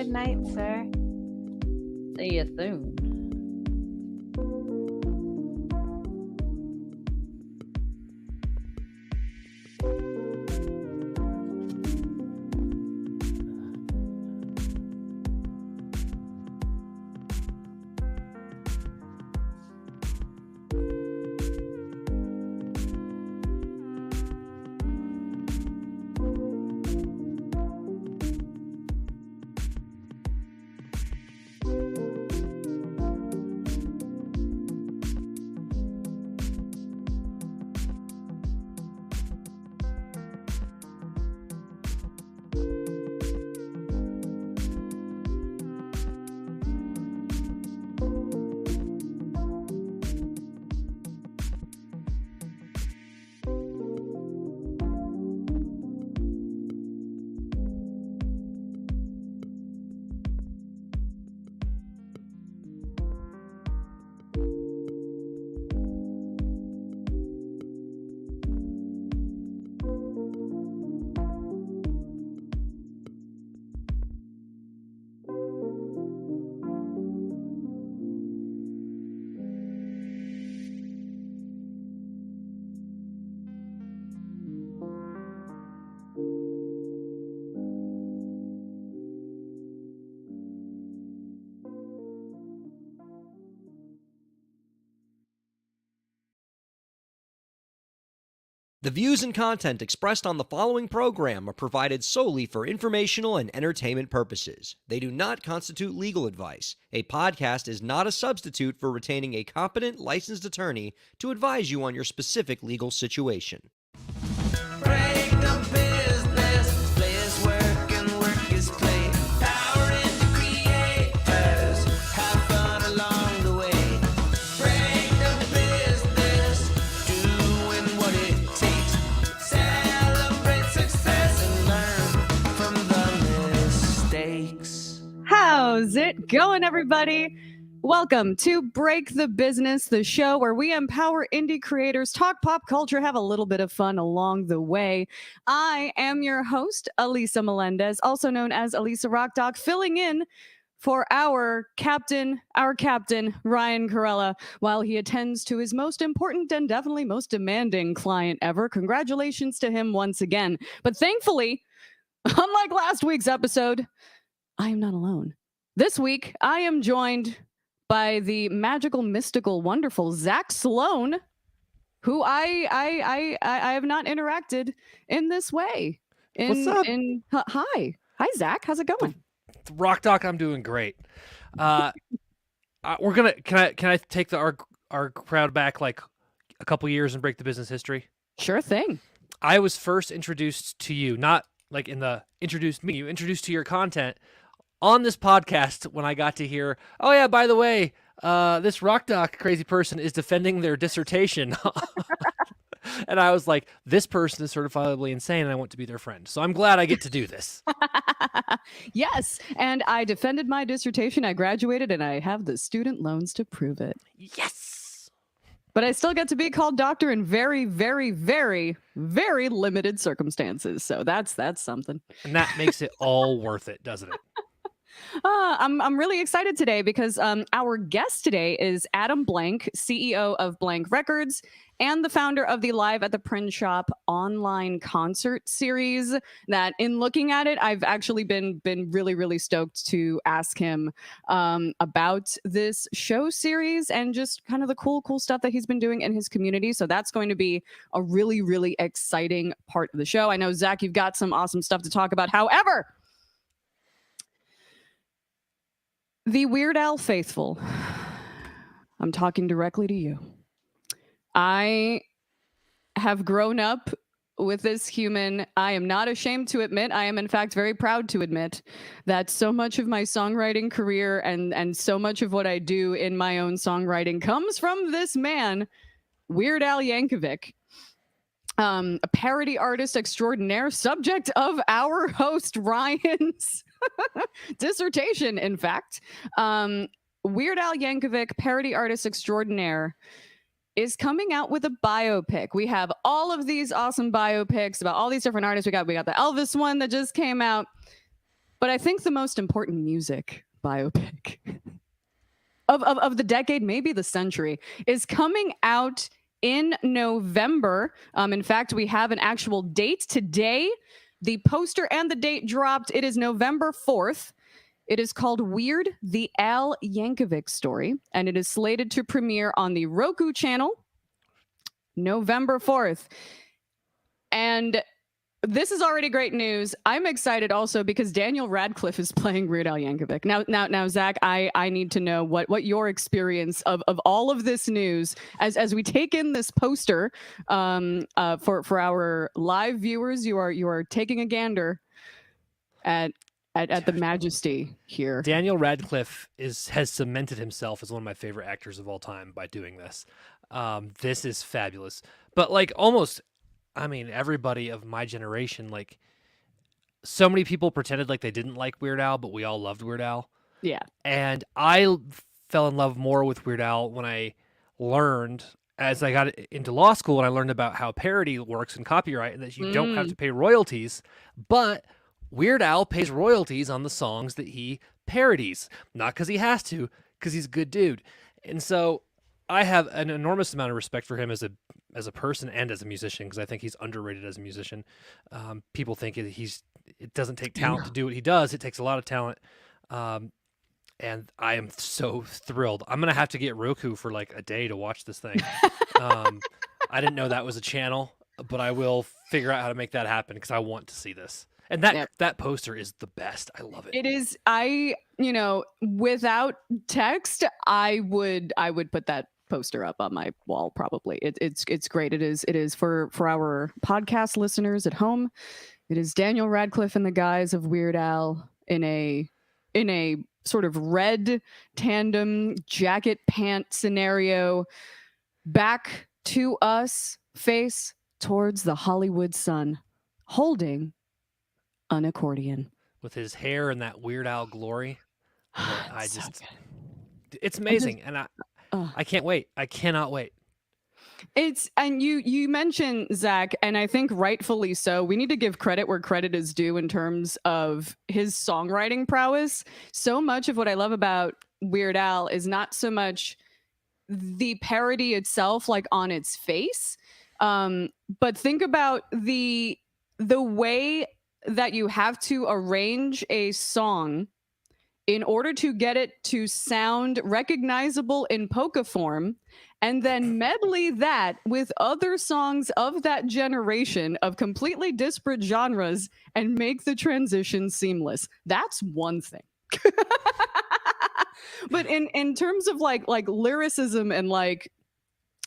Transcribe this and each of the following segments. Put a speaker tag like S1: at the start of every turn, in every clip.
S1: Good night, sir.
S2: See you soon.
S3: The views and content expressed on the following program are provided solely for informational and entertainment purposes. They do not constitute legal advice. A podcast is not a substitute for retaining a competent, licensed attorney to advise you on your specific legal situation.
S4: Break the business, play is work and work is play. Power into creators, have fun along the way. Break the business, doing what it takes. Celebrate success and learn from the mistakes.
S5: How's it going, everybody? Welcome to Break the Business, the show where we empower indie creators, talk pop culture, have a little bit of fun along the way. I am your host, Elisa Melendez, also known as ElisaRockDoc, filling in for our captain, Ryan Corella, while he attends to his most important and definitely most demanding client ever. Congratulations to him once again. But thankfully, unlike last week's episode, I am not alone. This week, I am joined by the magical, mystical, wonderful Zach Sloan, who I have not interacted in this way.
S6: What's up?
S5: Hi, Zach. How's it going?
S6: Rock Doc, I'm doing great. We're gonna. Can I take our crowd back like a couple years and break the business history?
S5: Sure thing.
S6: I was first introduced to you, not like in the introduced me. You introduced to your content on this podcast when I got to hear, oh yeah, by the way, this Rock Doc crazy person is defending their dissertation. And I was like, this person is certifiably insane and I want to be their friend. So I'm glad I get to do this.
S5: Yes, and I defended my dissertation. I graduated and I have the student loans to prove it.
S6: Yes.
S5: But I still get to be called doctor in very, very, very, very limited circumstances. So that's something.
S6: And that makes it all worth it, doesn't it?
S5: I'm really excited today because our guest today is Adam Blank, CEO of Blank Records and the founder of the Live at the Print Shop online concert series. That, in looking at it, I've actually been really, really stoked to ask him about this show series and just kind of the cool stuff that he's been doing in his community. So that's going to be a really, really exciting part of the show. I know, Zach, you've got some awesome stuff to talk about. However, the Weird Al faithful, I'm talking directly to you. I have grown up with this human. I am not ashamed to admit, I am in fact very proud to admit that so much of my songwriting career and so much of what I do in my own songwriting comes from this man, Weird Al Yankovic. A parody artist extraordinaire, subject of our host Ryan's dissertation, in fact. Weird Al Yankovic, parody artist extraordinaire, is coming out with a biopic. We have all of these awesome biopics about all these different artists. We got the Elvis one that just came out. But I think the most important music biopic of the decade, maybe the century, is coming out in November. In fact, we have an actual date today. The poster and the date dropped. It is November 4th. It is called Weird, the Al Yankovic Story, and it is slated to premiere on the Roku channel November 4th. And this is already great news. I'm excited also because Daniel Radcliffe is playing Weird Al Yankovic. Now, Zach, I need to know what your experience of all of this news as we take in this poster for our live viewers. You are taking a gander at the majesty here.
S6: Daniel Radcliffe has cemented himself as one of my favorite actors of all time by doing this. This is fabulous. But like almost, I mean, everybody of my generation, like so many people pretended like they didn't like Weird Al, but we all loved Weird Al.
S5: Yeah.
S6: And I fell in love more with Weird Al when I learned, as I got into law school, and I learned about how parody works in copyright and that you don't have to pay royalties, but Weird Al pays royalties on the songs that he parodies, not because he has to, because he's a good dude. And so I have an enormous amount of respect for him as a person and as a musician, because I think he's underrated as a musician. People think it doesn't take talent to do what he does. It takes a lot of talent. And I am so thrilled. I'm going to have to get Roku for like a day to watch this thing. I didn't know that was a channel, but I will figure out how to make that happen because I want to see this. And that poster is the best. I love it.
S5: It is. Without text, I would put that poster up on my wall. Probably. It's great. It is for our podcast listeners at home. It is Daniel Radcliffe in the guise of Weird Al in a sort of red tandem jacket pant scenario, back to us, face towards the Hollywood sun, holding an accordion
S6: with his hair and that Weird Al glory. It's amazing. And I can't wait. I cannot wait.
S5: And you mentioned, Zach, and I think rightfully so, we need to give credit where credit is due in terms of his songwriting prowess. So much of what I love about Weird Al is not so much the parody itself, like on its face, but think about the way that you have to arrange a song in order to get it to sound recognizable in polka form, and then medley that with other songs of that generation of completely disparate genres and make the transition seamless. That's one thing. But in terms of like lyricism and like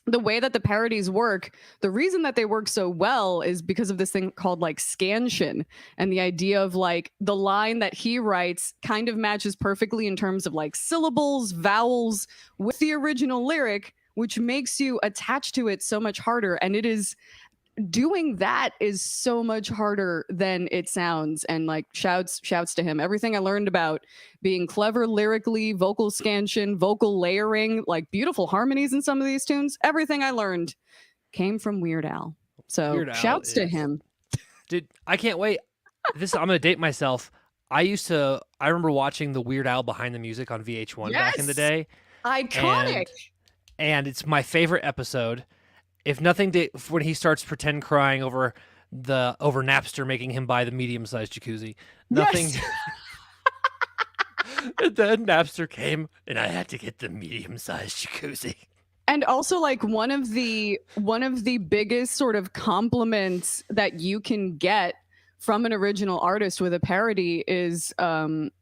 S5: the way that the parodies work, the reason that they work so well is because of this thing called like scansion, and the idea of like the line that he writes kind of matches perfectly in terms of like syllables, vowels with the original lyric, which makes you attach to it so much harder. And it is doing that is so much harder than it sounds. And like shouts to him. Everything I learned about being clever lyrically, vocal scansion, vocal layering, like beautiful harmonies in some of these tunes, everything I learned came from Weird Al. So
S6: Weird Al
S5: shouts to him.
S6: Dude, I can't wait. I'm going to date myself. I remember watching the Weird Al Behind the Music on VH1 back in the day.
S5: Iconic.
S6: And it's my favorite episode. If nothing, when he starts pretend crying over Napster making him buy the medium-sized jacuzzi. Nothing.
S5: Yes.
S6: And then Napster came, and I had to get the medium-sized jacuzzi.
S5: And also, like one of the biggest sort of compliments that you can get from an original artist with a parody is, I think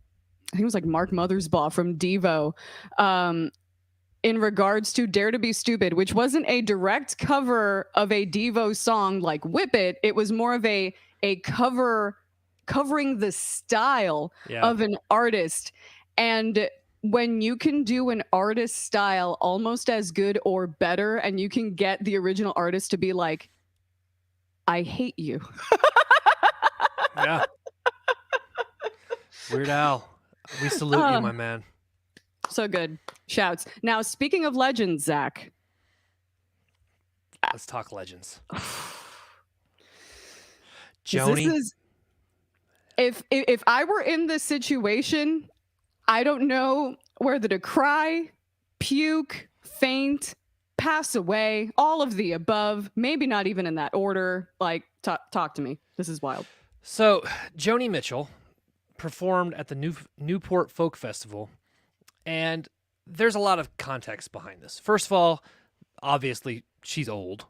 S5: it was like Mark Mothersbaugh from Devo. In regards to Dare to Be Stupid, which wasn't a direct cover of a Devo song like Whip It. It was more of a covering the style of an artist. And when you can do an artist style almost as good or better, and you can get the original artist to be like, I hate you.
S6: Yeah. Weird Al, we salute you, my man.
S5: So good. Shouts. Now, speaking of legends, Zach.
S6: Let's talk legends. Joni.
S5: if I were in this situation, I don't know whether to cry, puke, faint, pass away, all of the above. Maybe not even in that order. Like, talk to me. This is wild.
S6: So, Joni Mitchell performed at the Newport Folk Festival, and there's a lot of context behind this. First of all, obviously, she's old.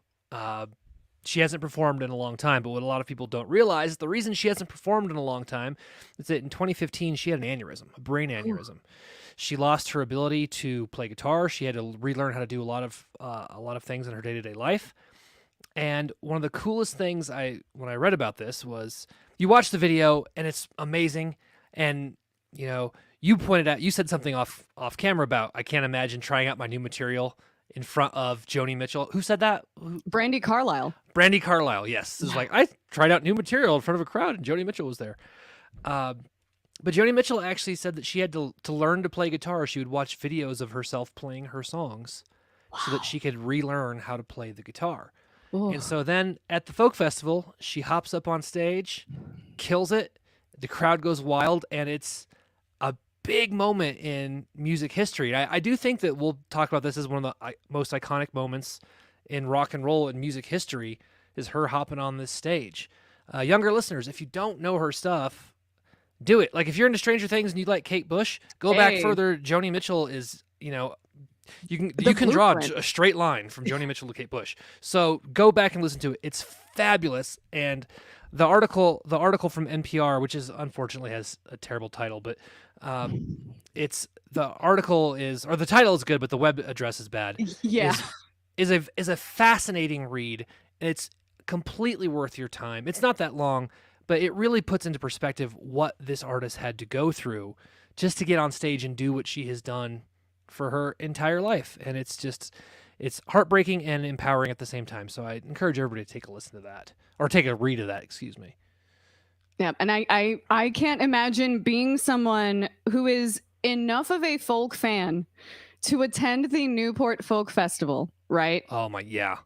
S6: She hasn't performed in a long time, but what a lot of people don't realize is the reason she hasn't performed in a long time is that in 2015, she had an aneurysm, a brain aneurysm. She lost her ability to play guitar. She had to relearn how to do a lot of things in her day-to-day life. And one of the coolest things when I read about this was you watch the video and it's amazing. And, you know, you said something off camera about, I can't imagine trying out my new material in front of Joni Mitchell. Who said that?
S5: Brandi Carlile.
S6: Brandi Carlile, yes. It's like, I tried out new material in front of a crowd and Joni Mitchell was there. But Joni Mitchell actually said that she had to learn to play guitar. She would watch videos of herself playing her songs so that she could relearn how to play the guitar.
S5: Ooh.
S6: And so then at the folk festival, she hops up on stage, kills it. The crowd goes wild, and it's a big moment in music history. I do think that we'll talk about this as one of the most iconic moments in rock and roll and music history is her hopping on this stage. Younger listeners, if you don't know her stuff, do it. Like if you're into Stranger Things and you like Kate Bush, go back further. Joni Mitchell is, you can draw a straight line from Joni Mitchell to Kate Bush. So go back and listen to it. It's fabulous. And the article from NPR, which is unfortunately has a terrible title, but the title is good, but the web address is bad.
S5: Yeah,
S6: is a fascinating read, and it's completely worth your time. It's not that long, but it really puts into perspective what this artist had to go through just to get on stage and do what she has done for her entire life. And it's heartbreaking and empowering at the same time. So I encourage everybody to take a listen to that, or take a read of that, excuse me.
S5: Yeah, and I can't imagine being someone who is enough of a folk fan to attend the Newport Folk Festival, right?
S6: Oh my, yeah.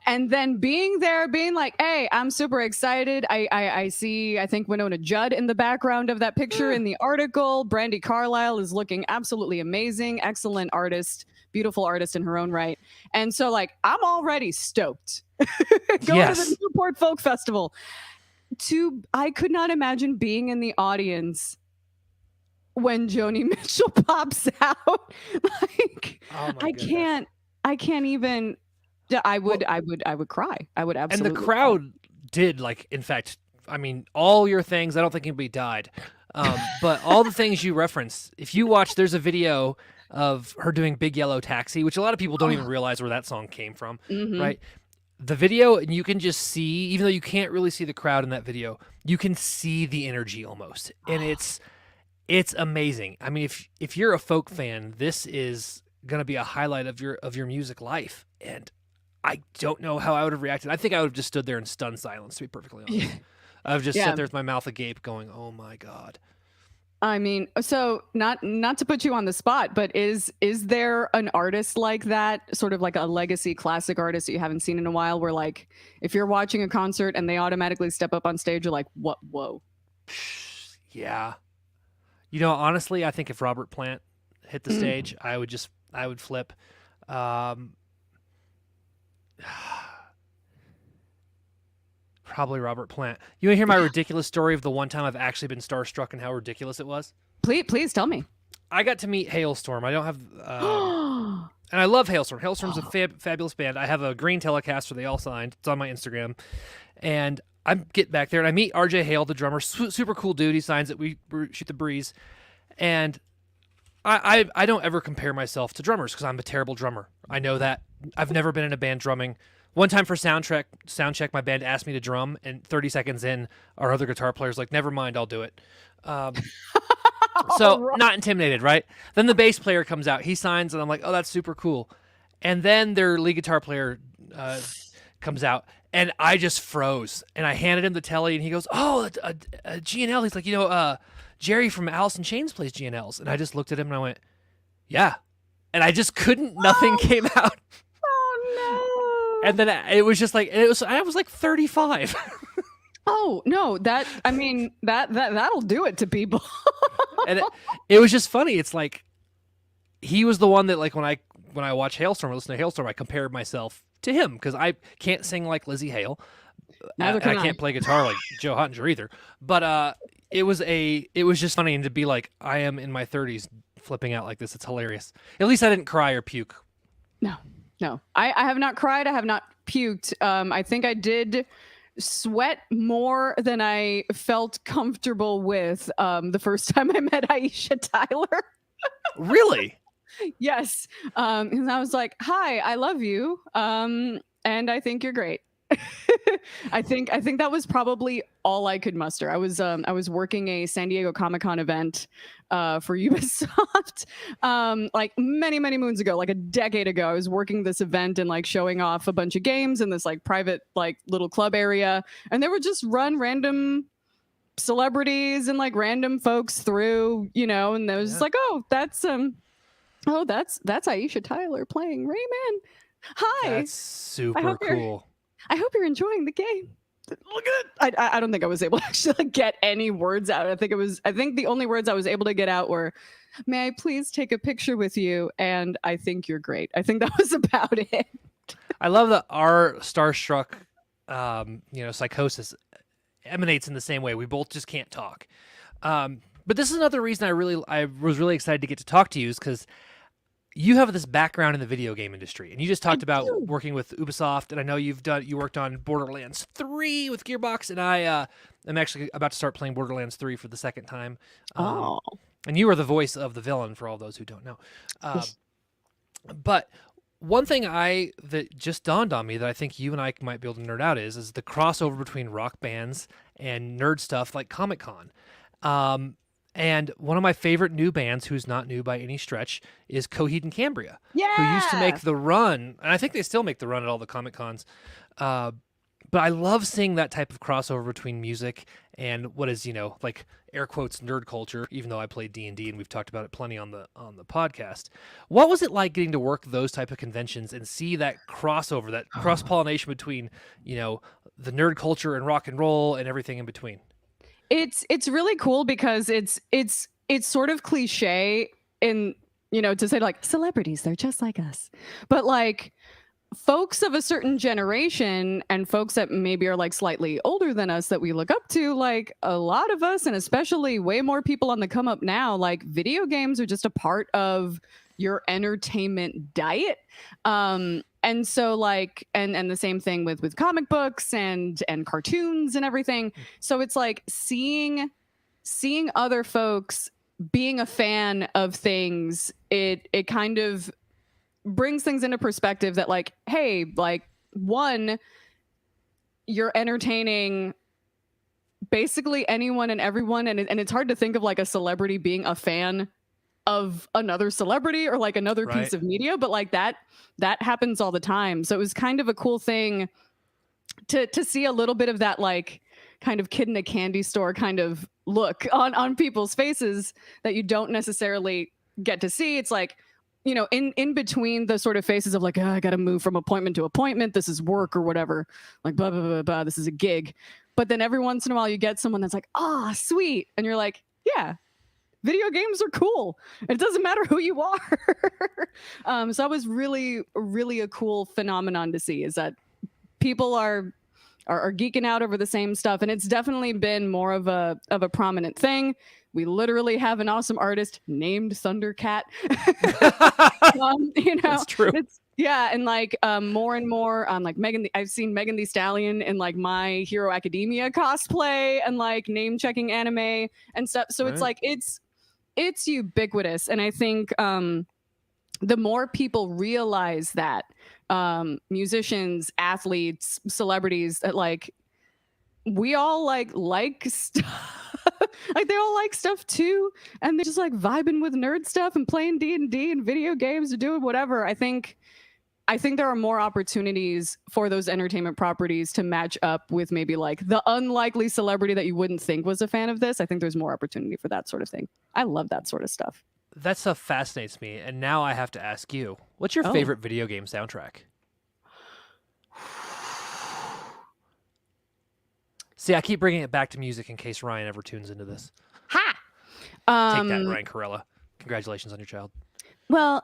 S5: And then being there, being like, hey, I'm super excited. I see, I think Winona Judd in the background of that picture in the article. Brandi Carlile is looking absolutely amazing. Excellent artist, beautiful artist in her own right. And so like, I'm already stoked. Going to the Newport Folk Festival. I could not imagine being in the audience when Joni Mitchell pops out. Like,
S6: oh my
S5: I can't even. I would cry. I would absolutely.
S6: And the crowd did, like, in fact, I mean, all your things. I don't think anybody died, but all the things you referenced. If you watch, there's a video of her doing "Big Yellow Taxi," which a lot of people don't even realize where that song came from, right? The video, and you can just see, even though you can't really see the crowd in that video, you can see the energy almost, and it's amazing. I mean, if you're a folk fan, this is gonna be a highlight of your music life, and I don't know how I would have reacted. I think I would have just stood there in stunned silence, to be perfectly honest. I would just sit there with my mouth agape going, oh my God.
S5: I mean, so not to put you on the spot, but is there an artist like that, sort of like a legacy classic artist that you haven't seen in a while, where like, if you're watching a concert and they automatically step up on stage, you're like, what? Whoa.
S6: Yeah. Honestly, I think if Robert Plant hit the stage, I would flip. Probably Robert Plant. You want to hear my ridiculous story of the one time I've actually been starstruck and how ridiculous it was?
S5: Please tell me.
S6: I got to meet Hailstorm. I don't have, and I love Hailstorm. Hailstorm's a fabulous band. I have a green Telecaster they all signed. It's on my Instagram, and I get back there and I meet RJ Hale, the drummer, super cool dude. He signs it. We shoot the breeze, and I don't ever compare myself to drummers because I'm a terrible drummer. I know that. I've never been in a band drumming. One time for sound check, my band asked me to drum, and 30 seconds in, our other guitar player's like, never mind, I'll do it. So not intimidated, right? Then the bass player comes out. He signs, and I'm like, oh, that's super cool. And then their lead guitar player comes out, and I just froze. And I handed him the telly, and he goes, oh, a G&L. He's like, Jerry from Alice in Chains plays G&Ls. And I just looked at him, and I went, yeah. And I just couldn't. Nothing came out.
S5: Oh, no.
S6: And then it was just like, I was like 35.
S5: Oh no, that'll do it to people.
S6: And it was just funny. It's like he was the one that, like, when I watch Hailstorm or listen to Hailstorm, I compared myself to him because I can't sing like Lizzie Hale.
S5: Neither
S6: And
S5: can
S6: I can't play guitar like Joe Hottinger either. But it was just funny, and to be like, I am in my 30s flipping out like this. It's hilarious. At least I didn't cry or puke.
S5: No. I have not cried. I have not puked. I think I did sweat more than I felt comfortable with the first time I met Aisha Tyler.
S6: Really?
S5: Yes. And I was like, hi, I love you. And I think you're great. I think that was probably all I could muster. I was working a San Diego Comic-Con event for Ubisoft like many moons ago, like a decade ago. I was working this event and like showing off a bunch of games in this like private like little club area, and they would just run random celebrities and like random folks through, and they was just like, that's Aisha Tyler playing Rayman. Hi.
S6: That's super cool.
S5: I hope you're enjoying the game. Look at it. I don't think I was able to actually get any words out. I think the only words I was able to get out were, may I please take a picture with you? And I think you're great. I think that was about it.
S6: I love that our starstruck, psychosis emanates in the same way. We both just can't talk. But this is another reason I was really excited to get to talk to you, is because you have this background in the video game industry, and you just talked about working with Ubisoft, and I know you worked on Borderlands 3 with Gearbox, and I am actually about to start playing Borderlands 3 for the second time. And you are the voice of the villain, for all those who don't know. But one thing that just dawned on me that I think you and I might be able to nerd out is the crossover between rock bands and nerd stuff like Comic-Con. And one of my favorite new bands, who's not new by any stretch, is Coheed and Cambria, who used to make the run, and I think they still make the run at all the Comic-Cons. But I love seeing that type of crossover between music and what is, like air quotes nerd culture, even though I played D&D and we've talked about it plenty on the podcast. What was it like getting to work those type of conventions and see that crossover, that cross-pollination between, the nerd culture and rock and roll and everything in between?
S5: It's really cool because it's sort of cliche in, to say like celebrities, they're just like us. But like folks of a certain generation and folks that maybe are like slightly older than us that we look up to, like a lot of us, and especially way more people on the come up now, like video games are just a part of your entertainment diet. And so like, and the same thing with comic books and cartoons and everything. So it's like seeing other folks being a fan of things, it kind of brings things into perspective that like, hey, like one, you're entertaining basically anyone and everyone. And it's hard to think of like a celebrity being a fan of another celebrity or like another piece of media, but like that happens all the time. So it was kind of a cool thing to see a little bit of that like kind of kid in a candy store kind of look on people's faces that you don't necessarily get to see. It's like, in between the sort of faces of like, I got to move from appointment to appointment. This is work or whatever, like blah, blah, blah, blah. This is a gig. But then every once in a while you get someone that's like, sweet. And you're like, yeah, video games are cool. It doesn't matter who you are. So that was really, really a cool phenomenon to see, is that people are geeking out over the same stuff. And it's definitely been more of a prominent thing. We literally have an awesome artist named Thundercat.
S6: That's true.
S5: And like more and more like I've seen Megan Thee Stallion in like My Hero Academia cosplay and like name checking anime and stuff. So it's like it's ubiquitous. And I think the more people realize that musicians, athletes, celebrities, that like we all like stuff. Like they all like stuff too, and they're just like vibing with nerd stuff and playing D&D and video games or doing whatever. I think there are more opportunities for those entertainment properties to match up with maybe like the unlikely celebrity that you wouldn't think was a fan of this. I think there's more opportunity for that sort of thing. I love that sort of stuff.
S6: That stuff fascinates me, and now I have to ask you, what's your favorite video game soundtrack? See, I keep bringing it back to music in case Ryan ever tunes into this.
S5: Ha!
S6: Take that, Ryan Corella. Congratulations on your child.
S5: Well,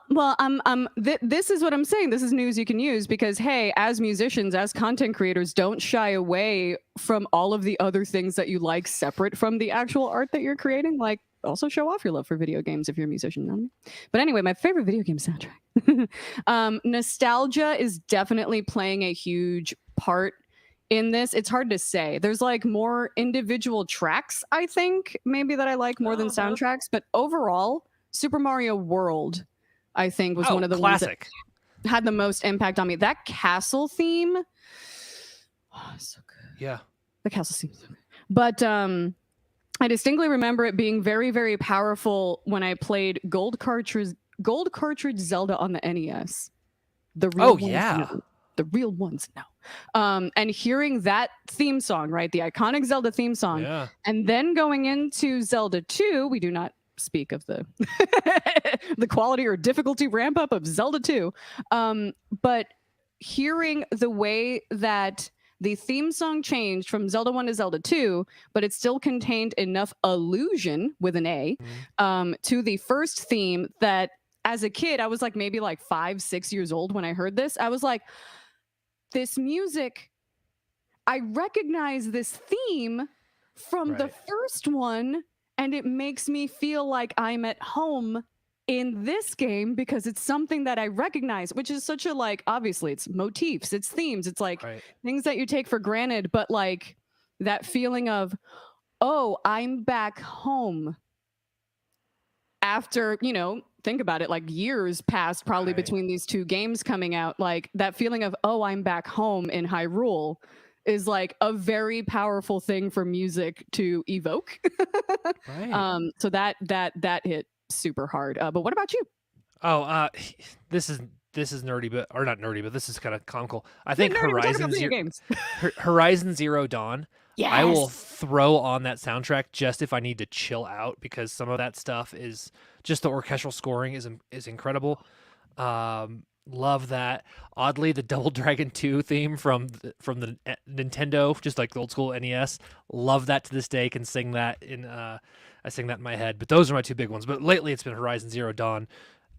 S5: this is what I'm saying. This is news you can use because, hey, as musicians, as content creators, don't shy away from all of the other things that you like separate from the actual art that you're creating. Like, also show off your love for video games if you're a musician. You know what I mean? But anyway, my favorite video game soundtrack. Nostalgia is definitely playing a huge part in this. It's hard to say. There's like more individual tracks, I think, maybe that I like more than soundtracks. But overall, Super Mario World, I think, was one of the ones that had the most impact on me. That castle theme, so good.
S6: Yeah,
S5: the castle theme, so good. But I distinctly remember it being very, very powerful when I played Gold Cartridge Zelda on the NES. The real ones, no. The real ones, no. And hearing that theme song, right, the iconic Zelda theme song, and then going into Zelda 2, we do not speak of the the quality or difficulty ramp up of Zelda 2, but hearing the way that the theme song changed from Zelda 1 to Zelda 2, but it still contained enough allusion with an A to the first theme that as a kid, I was like maybe like 5-6 years old when I heard this. I was like, this music, I recognize this theme from the first one, and it makes me feel like I'm at home in this game because it's something that I recognize, which is such a, like, obviously it's motifs, it's themes, it's like things that you take for granted, but like that feeling of, oh, I'm back home after, you know, think about it, like years passed probably between these two games coming out. Like that feeling of, oh, I'm back home in Hyrule is like a very powerful thing for music to evoke. So that hit super hard. But what about you?
S6: This is nerdy, but or not nerdy, but this is kind of comical. I think Horizon Zero Dawn. Yes. I will throw on that soundtrack just if I need to chill out because some of that stuff is just the orchestral scoring is incredible. Love that. Oddly, the Double Dragon 2 theme from the Nintendo, just like the old school NES. Love that to this day. Can sing that in I sing that in my head. But those are my two big ones. But lately, it's been Horizon Zero Dawn.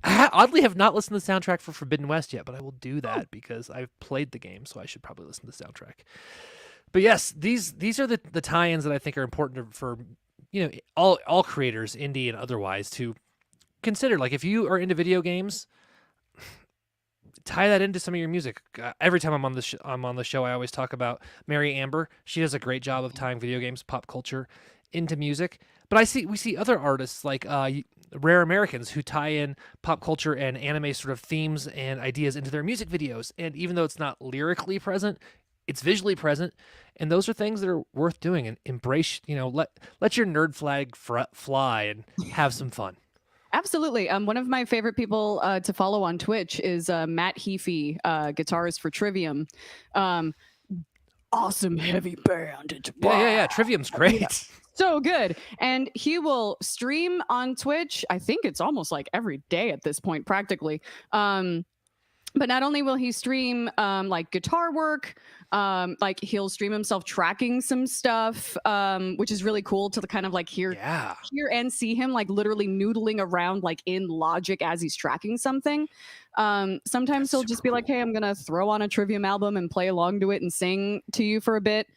S6: I oddly have not listened to the soundtrack for Forbidden West yet, but I will do that because I've played the game, so I should probably listen to the soundtrack. But yes, these are the tie-ins that I think are important for, you know, all creators, indie and otherwise, to consider. Like if you are into video games, tie that into some of your music. Every time I'm on the show, I always talk about Mary Amber. She does a great job of tying video games, pop culture into music. But we see other artists like Rare Americans who tie in pop culture and anime sort of themes and ideas into their music videos. And even though it's not lyrically present, it's visually present. And those are things that are worth doing, and embrace, you know, let your nerd flag fly and have some fun.
S5: Absolutely. One of my favorite people to follow on Twitch is Matt Heafy, guitarist for Trivium. Awesome heavy band.
S6: Yeah. Trivium's great.
S5: Yeah. So good. And he will stream on Twitch. I think it's almost like every day at this point, practically. But not only will he stream like guitar work, like he'll stream himself tracking some stuff, which is really cool to kind of like hear and see him like literally noodling around like in Logic as he's tracking something. Sometimes he'll just be like, hey, I'm gonna throw on a Trivium album and play along to it and sing to you for a bit.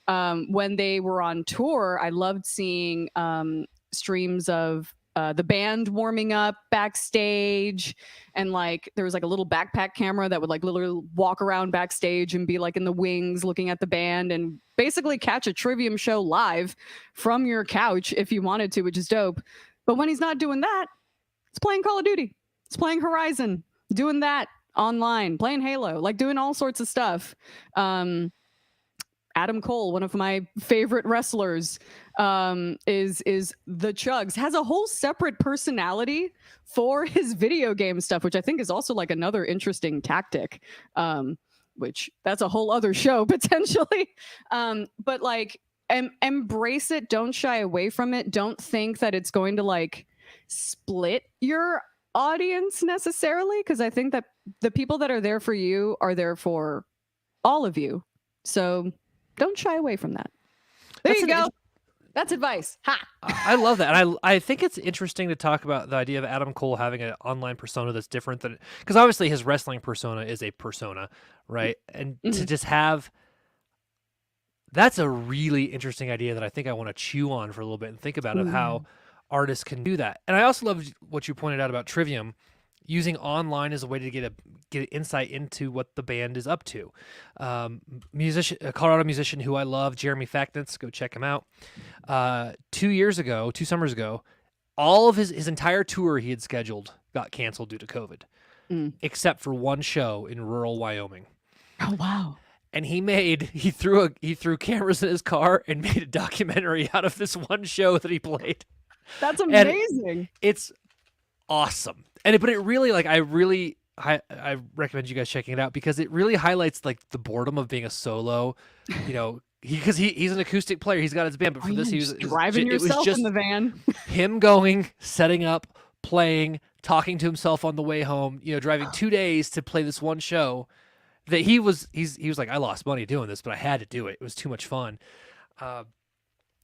S5: When they were on tour, I loved seeing streams of the band warming up backstage, and like there was like a little backpack camera that would like literally walk around backstage and be like in the wings looking at the band and basically catch a Trivium show live from your couch if you wanted to, which is dope. But when he's not doing that, he's playing Call of Duty, he's playing Horizon, doing that online, playing Halo, like doing all sorts of stuff. Adam Cole, one of my favorite wrestlers, is the Chugs, has a whole separate personality for his video game stuff, which I think is also like another interesting tactic, which that's a whole other show potentially. But like embrace it. Don't shy away from it. Don't think that it's going to like split your audience necessarily, because I think that the people that are there for you are there for all of you. So don't shy away from that. There you go. That's advice. Ha!
S6: I love that. And I think it's interesting to talk about the idea of Adam Cole having an online persona that's different than, because obviously his wrestling persona is a persona, right? And to just have, that's a really interesting idea that I think I want to chew on for a little bit and think about of how artists can do that. And I also love what you pointed out about Trivium, using online as a way to get an insight into what the band is up to. A Colorado musician who I love, Jeremy Facknitz, go check him out. 2 summers ago, all of his entire tour he had scheduled got canceled due to COVID, except for one show in rural Wyoming.
S5: Oh, wow.
S6: And he threw cameras in his car and made a documentary out of this one show that he played.
S5: That's amazing.
S6: It's awesome. But it really, like, I recommend you guys checking it out because it really highlights like the boredom of being a solo, because he's an acoustic player. He's got his band, but for this, he was
S5: driving yourself in the van.
S6: Him going, setting up, playing, talking to himself on the way home, driving 2 days to play this one show that he was like, I lost money doing this, but I had to do it. It was too much fun.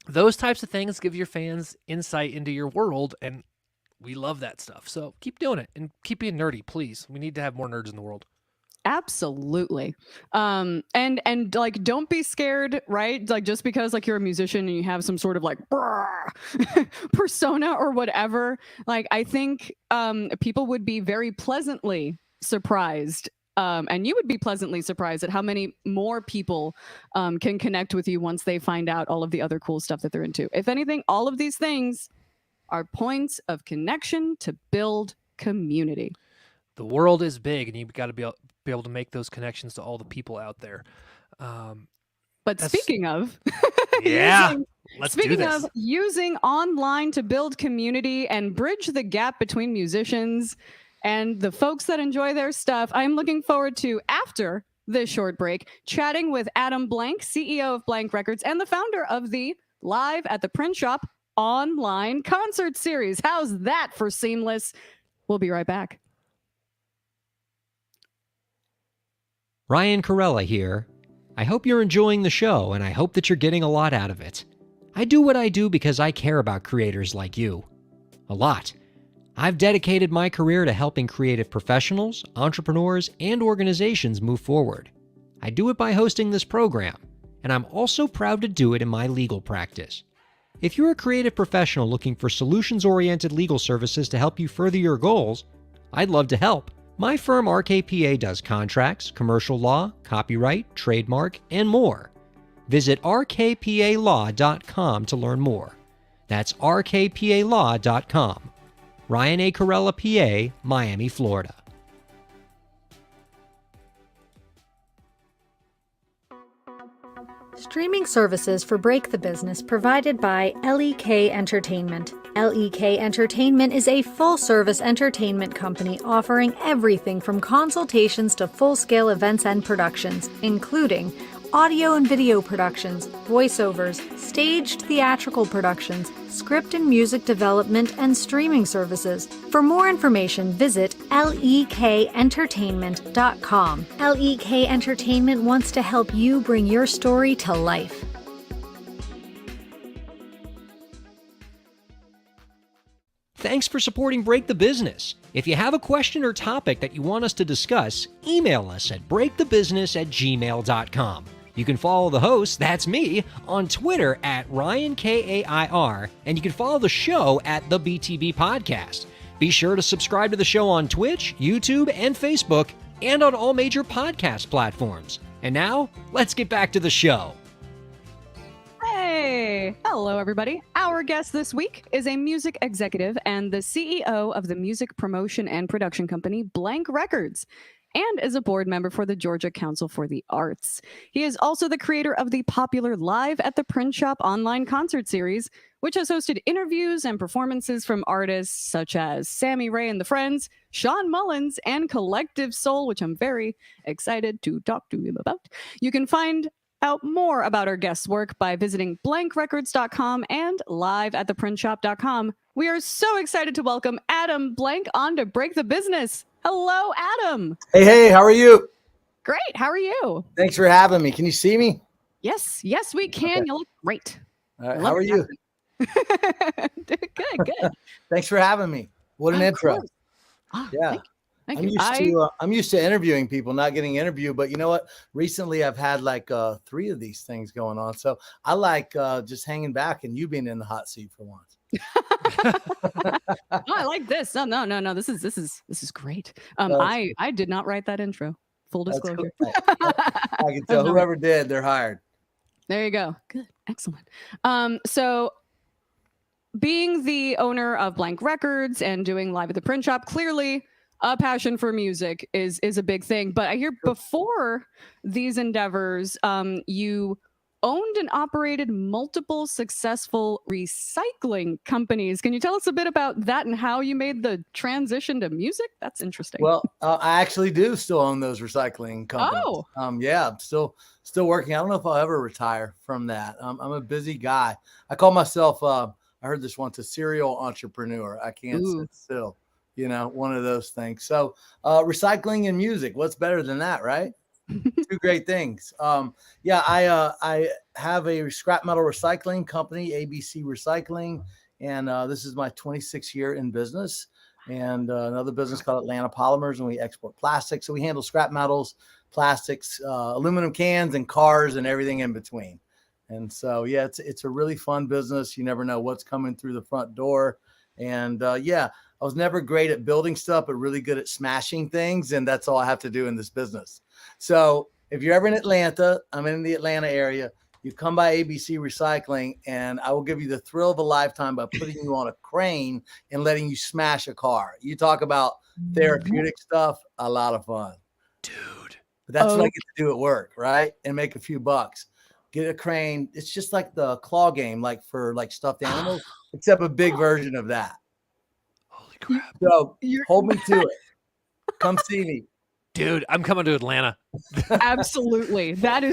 S6: Those types of things give your fans insight into your world, and we love that stuff. So keep doing it and keep being nerdy, please. We need to have more nerds in the world.
S5: Absolutely. And like, don't be scared, right? Like, just because like you're a musician and you have some sort of like persona or whatever, like, I think people would be very pleasantly surprised. And you would be pleasantly surprised at how many more people can connect with you once they find out all of the other cool stuff that they're into. If anything, all of these things are points of connection to build community.
S6: The world is big, and you've got to be able to make those connections to all the people out there.
S5: But speaking of,
S6: let's do this.
S5: Using online to build community and bridge the gap between musicians and the folks that enjoy their stuff, I'm looking forward to, after this short break, chatting with Adam Blank, CEO of Blank Records and the founder of the Live at the Print Shop online concert series. How's that for seamless? We'll be right back.
S3: Ryan Corella here. I hope you're enjoying the show, and I hope that you're getting a lot out of it. I do what I do because I care about creators like you. A lot. I've dedicated my career to helping creative professionals, entrepreneurs, and organizations move forward. I do it by hosting this program, and I'm also proud to do it in my legal practice. If you're a creative professional looking for solutions-oriented legal services to help you further your goals, I'd love to help. My firm RKPA does contracts, commercial law, copyright, trademark, and more. Visit rkpalaw.com to learn more. That's rkpalaw.com. Ryan A. Corella, PA, Miami, Florida.
S1: Streaming services for Break the Business provided by LEK Entertainment. LEK Entertainment is a full-service entertainment company offering everything from consultations to full-scale events and productions, including audio and video productions, voiceovers, staged theatrical productions, script and music development, and streaming services. For more information, visit lekentertainment.com. LEK Entertainment wants to help you bring your story to life.
S3: Thanks for supporting Break the Business. If you have a question or topic that you want us to discuss, email us at breakthebusiness@gmail.com. You can follow the host, that's me, on Twitter at RyanKAIR, and you can follow the show at the BTB Podcast. Be sure to subscribe to the show on Twitch, YouTube, and Facebook, and on all major podcast platforms. And now, let's get back to the show.
S5: Hey! Hello, everybody. Our guest this week is a music executive and the CEO of the music promotion and production company Blank Records, and is a board member for the Georgia Council for the Arts. He is also the creator of the popular Live at the Print Shop online concert series, which has hosted interviews and performances from artists such as Sammy Ray and the Friends, Sean Mullins, and Collective Soul, which I'm very excited to talk to him about. You can find out more about our guest's work by visiting blankrecords.com and liveattheprintshop.com. We are so excited to welcome Adam Blank on to Break the Business. Hello, Adam.
S7: Hey, how are you?
S5: Great. How are you?
S7: Thanks for having me. Can you see me?
S5: Yes, we can.
S7: Okay.
S5: You look great.
S7: All right,
S5: Love
S7: how are
S5: your
S7: you?
S5: accent. Good, good.
S7: Thanks for having me. What an
S5: Of
S7: intro.
S5: course. Ah,
S7: Yeah.
S5: thank you. Thank you.
S7: I'm used to interviewing people, not getting interviewed. But you know what? Recently, I've had like 3 of these things going on. So I like just hanging back and you being in the hot seat for once.
S5: Oh, I like this. No. This is great.
S7: That's,
S5: I did not write that intro. Full
S7: that's cool.
S5: disclosure.
S7: I can tell whoever did, they're hired.
S5: There you go. Good. Excellent. So being the owner of Blank Records and doing live at the print shop, clearly a passion for music is a big thing. But I hear before these endeavors, you owned and operated multiple successful recycling companies. Can you tell us a bit about that and how you made the transition to music? That's interesting.
S7: Well, I actually do still own those recycling companies.
S5: Oh.
S7: Yeah, I'm still working. I don't know if I'll ever retire from that. I'm a busy guy. I call myself, I heard this once, a serial entrepreneur. I can't sit still, one of those things. So recycling and music, what's better than that, right? 2 great things. I have a scrap metal recycling company, ABC Recycling, and this is my 26th year in business. And another business called Atlanta Polymers, and we export plastics. So we handle scrap metals, plastics, aluminum cans, and cars, and everything in between. And so, yeah, it's a really fun business. You never know what's coming through the front door. And I was never great at building stuff, but really good at smashing things. And that's all I have to do in this business. So if you're ever in Atlanta, I'm in the Atlanta area, you come by ABC Recycling and I will give you the thrill of a lifetime by putting you on a crane and letting you smash a car. You talk about therapeutic stuff, a lot of fun.
S6: Dude.
S7: But that's what I get to do at work, right? And make a few bucks. Get a crane. It's just like the claw game, like for like stuffed animals, except a big version of that.
S6: Holy crap.
S7: So hold me to it. Come see me.
S6: Dude, I'm coming to Atlanta.
S5: Absolutely. That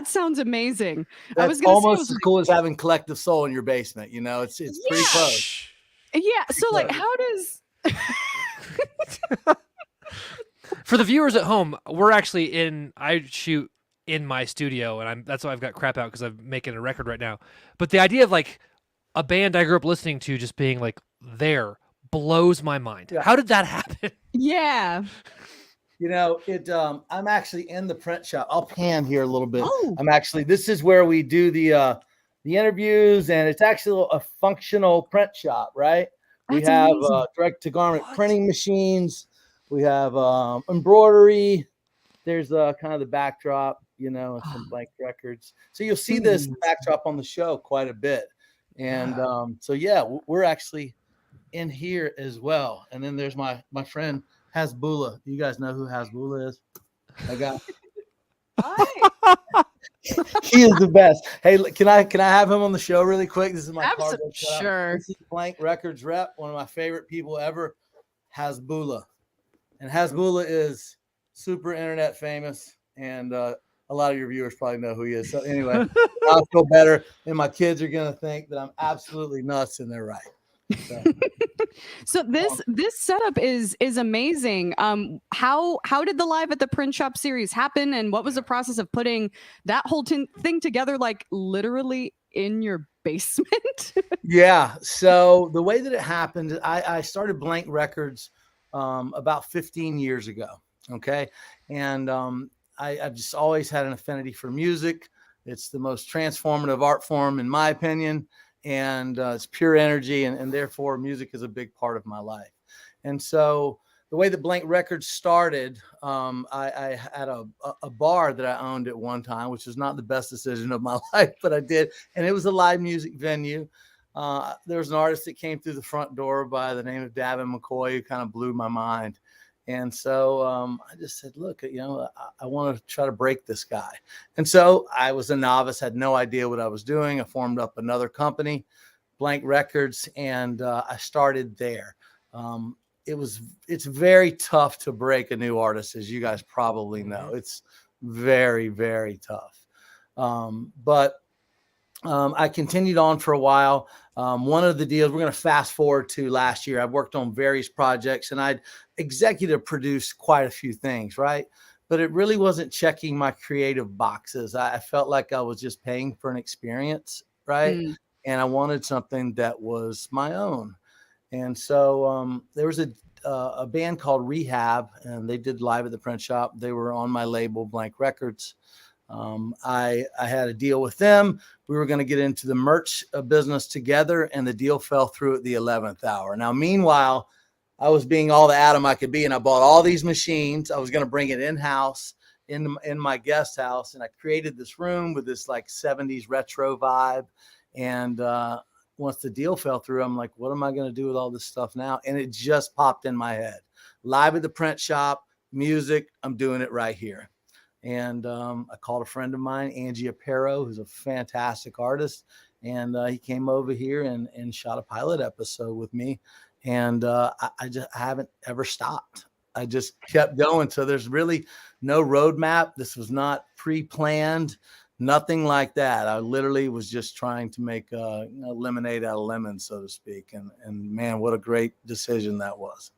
S5: sounds amazing.
S7: That's
S5: I was gonna
S7: almost
S5: say,
S7: as cool as having Collective Soul in your basement. It's pretty close.
S5: Yeah. So like, how does
S6: For the viewers at home, we're actually I shoot in my studio, and that's why I've got crap out because I'm making a record right now. But the idea of like a band I grew up listening to just being like there blows my mind.
S7: Yeah.
S6: How did that happen?
S5: Yeah.
S7: I'm actually in the print shop. I'll pan here a little bit.
S5: Oh.
S7: This is where we do the interviews, and it's actually a functional print shop, right? We
S5: That's
S7: have
S5: amazing.
S7: direct to garment printing machines. We have embroidery. There's kind of the backdrop, and some Blank Records. So you'll see this backdrop on the show quite a bit. And we're actually in here as well. And then there's my friend Hasbullah. You guys know who Hasbullah is? I got. He is the best. Hey, can I have him on the show really quick? This is my cardboard cutout.
S5: Sure.
S7: This is Blank Records rep, one of my favorite people ever, Hasbullah. And Hasbullah is super internet famous, and a lot of your viewers probably know who he is. So anyway, I'll feel better, and my kids are gonna think that I'm absolutely nuts, and they're right.
S5: So this setup is amazing. How did the Live at the Print Shop series happen, and what was the process of putting that whole thing together, like literally in your basement?
S7: Yeah. So the way that it happened, I started Blank Records about 15 years ago. Okay. And I've just always had an affinity for music. It's the most transformative art form, in my opinion. And it's pure energy. And therefore, music is a big part of my life. And so the way that Blank Records started, I had a bar that I owned at one time, which was not the best decision of my life, but I did. And it was a live music venue. There was an artist that came through the front door by the name of Davin McCoy, who kind of blew my mind. And so I just said, look, I want to try to break this guy. And so I was a novice, had no idea what I was doing. I formed up another company, Blank Records, and I started there. It's very tough to break a new artist, as you guys probably know. It's very, very tough. But I continued on for a while. One of the deals, we're going to fast forward to last year. I've worked on various projects, and I'd executive produced quite a few things, right? But it really wasn't checking my creative boxes. I felt like I was just paying for an experience right?
S5: Mm.
S7: And I wanted something that was my own. And so there was a band called Rehab, and they did Live at the Print Shop. They were on my label, Blank Records. I had a deal with them. We were going to get into the merch business together, and the deal fell through at the 11th hour. Now, meanwhile, I was being all the Adam I could be, and I bought all these machines. I was going to bring it in-house in my guest house, and I created this room with this like 70s retro vibe. And once the deal fell through, I'm like, what am I going to do with all this stuff now? And it just popped in my head. Live at the Print Shop, music, I'm doing it right here. And I called a friend of mine, Angie Aparo, who's a fantastic artist. And he came over here and shot a pilot episode with me. And I haven't ever stopped. I just kept going. So there's really no roadmap. This was not pre-planned, nothing like that. I literally was just trying to make lemonade out of lemons, so to speak. And man, what a great decision that was.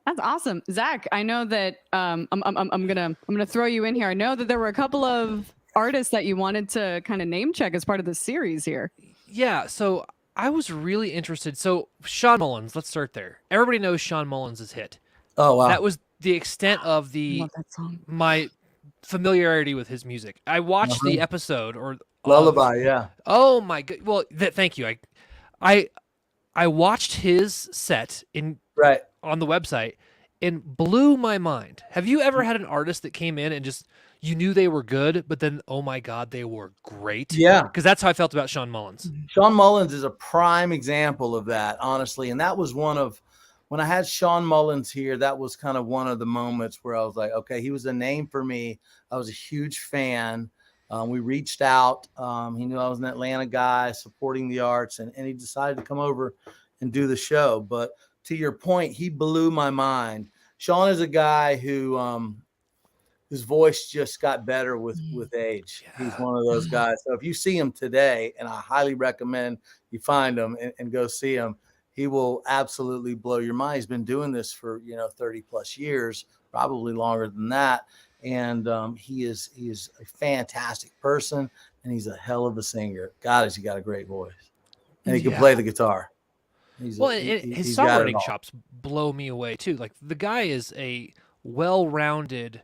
S5: That's awesome, Zach. I know that I'm gonna throw you in here. I know that there were a couple of artists that you wanted to kind of name check as part of the series here.
S6: Yeah, so I was really interested. So Sean Mullins, let's start there. Everybody knows Sean Mullins' hit.
S7: Oh wow,
S6: That was the extent of
S5: I love that song.
S6: my familiarity with his music. I watched the episode
S7: Lullaby, yeah.
S6: Oh my god! Well, thank you. I watched his set
S7: Right.
S6: on the website and blew my mind. Have you ever had an artist that came in and just you knew they were good, but then oh my god, they were great?
S7: Yeah.
S6: Because that's how I felt about Sean Mullins.
S7: Sean Mullins is a prime example of that, honestly. And that was when I had Sean Mullins here, that was kind of one of the moments where I was like, okay, he was a name for me. I was a huge fan. We reached out. He knew I was an Atlanta guy supporting the arts, and he decided to come over and do the show. But to your point, he blew my mind. Sean is a guy who his voice just got better with age. Yeah. He's one of those guys. So if you see him today, and I highly recommend you find him and go see him, he will absolutely blow your mind. He's been doing this for 30 plus years, probably longer than that. And he is a fantastic person, and he's a hell of a singer. God, has he got a great voice, and he can play the guitar. His
S6: songwriting chops blow me away too. Like the guy is a well-rounded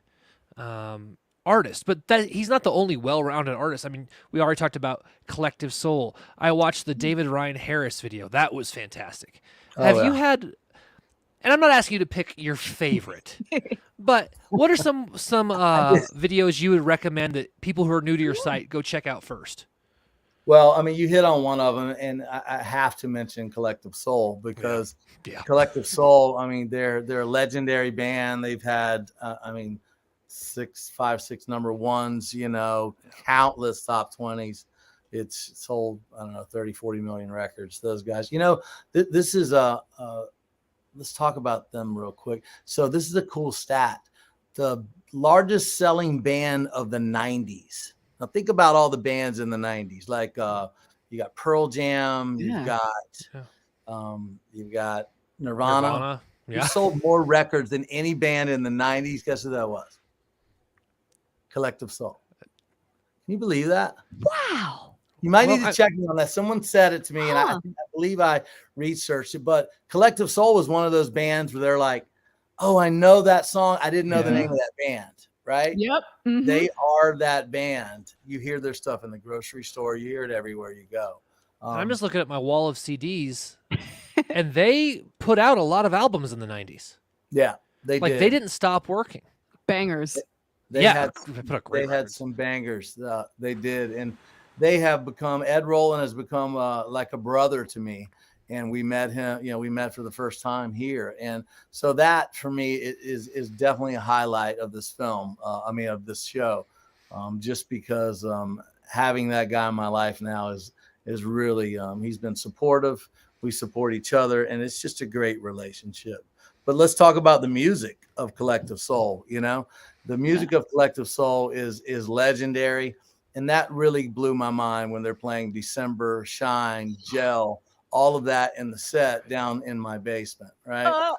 S6: artist, but he's not the only well-rounded artist. I mean, we already talked about Collective Soul. I watched the David Ryan Harris video. That was fantastic. Have you had? And I'm not asking you to pick your favorite, but what are some videos you would recommend that people who are new to your site go check out first?
S7: Well, I mean, you hit on one of them, and I have to mention Collective Soul because Collective Soul, I mean, they're a legendary band. They've had, 5, 6 number ones, countless top 20s. It's sold, 30, 40 million records. Those guys, this is let's talk about them real quick. So this is a cool stat. The largest selling band of the 90s. Now think about all the bands in the 90s. Like you got Pearl Jam, you've got Nirvana.
S6: Yeah.
S7: Who sold more records than any band in the 90s. Guess who that was? Collective Soul. Can you believe that?
S5: Wow.
S7: You might need to check me on that. Someone said it to me, and I believe I researched it. But Collective Soul was one of those bands where they're like, oh, I know that song. I didn't know the name of that band, right?
S5: Yep. Mm-hmm.
S7: They are that band. You hear their stuff in the grocery store. You hear it everywhere you go.
S6: I'm just looking at my wall of CDs, and they put out a lot of albums in the 90s.
S7: Yeah, they did.
S6: They didn't stop working.
S5: Bangers.
S7: They had some bangers. They did. And they have become, Ed Roland has become like a brother to me. And we met him, we met for the first time here. And so that for me is definitely a highlight of this film. Of this show, just because having that guy in my life now is really, he's been supportive. We support each other, and it's just a great relationship. But let's talk about the music of Collective Soul. The music of Collective Soul is legendary. And that really blew my mind when they're playing December, Shine, Gel, all of that in the set down in my basement, right?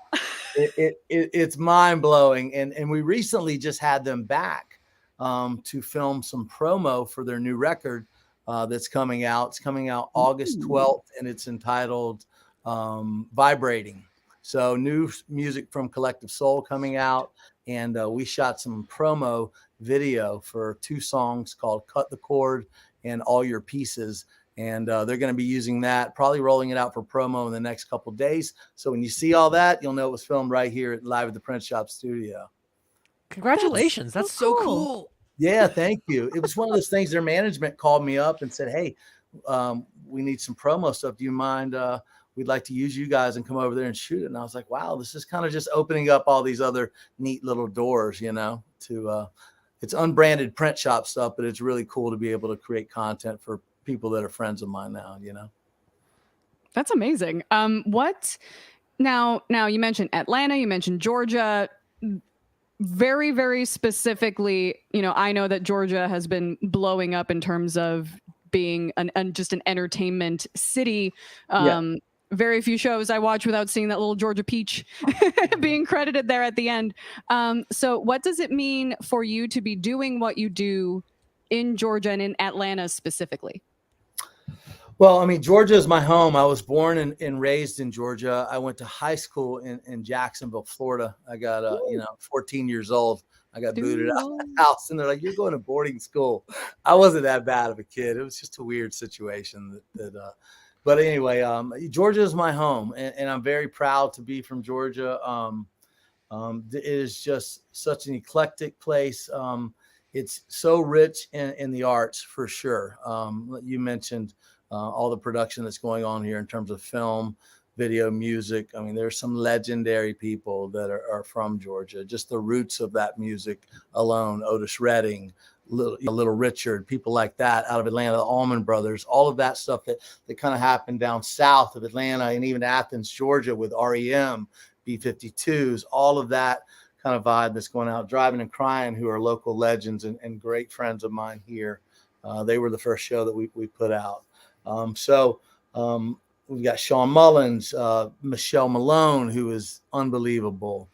S7: It's mind blowing. And we recently just had them back to film some promo for their new record, that's coming out. It's coming out August 12th, and it's entitled Vibrating. So new music from Collective Soul coming out, and we shot some promo video for 2 songs called Cut the Cord and All Your Pieces. And they're going to be using that, probably rolling it out for promo in the next couple of days. So when you see all that, you'll know it was filmed right here live at the Print Shop studio.
S6: Congratulations. That's so cool.
S7: Yeah, thank you. It was one of those things. Their management called me up and said, "Hey, we need some promo stuff. Do you mind? We'd like to use you guys and come over there and shoot it." And I was like, "Wow, this is kind of just opening up all these other neat little doors, to it's unbranded print shop stuff, but it's really cool to be able to create content for people that are friends of mine now,
S5: That's amazing. What now you mentioned Atlanta, you mentioned Georgia. Very, very specifically, I know that Georgia has been blowing up in terms of being just an entertainment city. Very few shows I watch without seeing that little Georgia peach being credited there at the end. So what does it mean for you to be doing what you do in Georgia and in Atlanta specifically?
S7: Well, I mean, Georgia is my home. I was born and raised in Georgia. I went to high school in Jacksonville, Florida. I got, 14 years old. I got booted out of the house, and they're like, "You're going to boarding school." I wasn't that bad of a kid. It was just a weird situation but anyway, Georgia is my home, and I'm very proud to be from Georgia. It is just such an eclectic place. It's so rich in the arts, for sure. You mentioned all the production that's going on here in terms of film, video, music. I mean, there's some legendary people that are from Georgia. Just the roots of that music alone, Otis Redding, Little Richard, people like that out of Atlanta, the Allman Brothers, all of that stuff that kind of happened down south of Atlanta and even Athens, Georgia, with REM, B-52s, all of that kind of vibe that's going out. Driving and Crying, who are local legends and great friends of mine here. They were the first show that we put out. We've got Sean Mullins, Michelle Malone, who is unbelievable.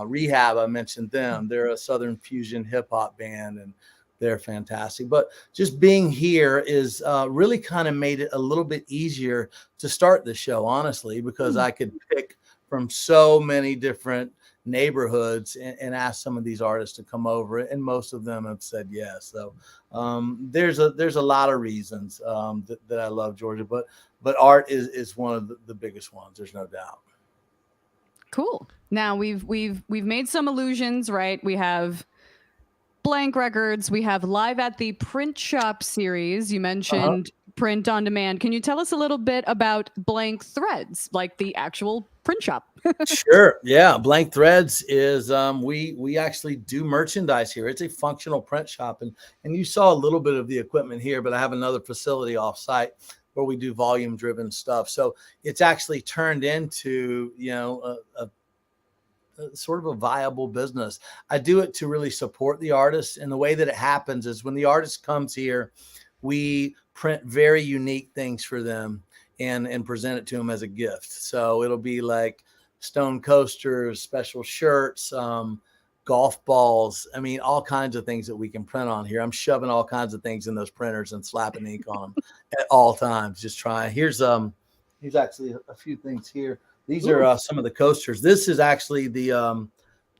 S7: Rehab, I mentioned them. They're a Southern fusion hip hop band, and they're fantastic. But just being here is really kind of made it a little bit easier to start the show, honestly, because I could pick from so many different neighborhoods and ask some of these artists to come over, and most of them have said yes. So there's a lot of reasons that I love Georgia, but art is one of the biggest ones. There's no doubt.
S5: Cool. Now we've made some allusions, right? We have Blank Records. We have Live at the Print Shop series. You mentioned print on demand. Can you tell us a little bit about Blank Threads, like the actual print shop?
S7: Sure. Yeah. Blank Threads is we actually do merchandise here. It's a functional print shop, and you saw a little bit of the equipment here, but I have another facility off site where we do volume driven stuff. So it's actually turned into, a sort of a viable business. I do it to really support the artists. And the way that it happens is when the artist comes here, we print very unique things for them and present it to them as a gift. So it'll be like stone coasters, special shirts, golf balls. I mean, all kinds of things that we can print on here. I'm shoving all kinds of things in those printers and slapping ink on them at all times. Just trying. Here's actually a few things here. These are some of the coasters. This is actually the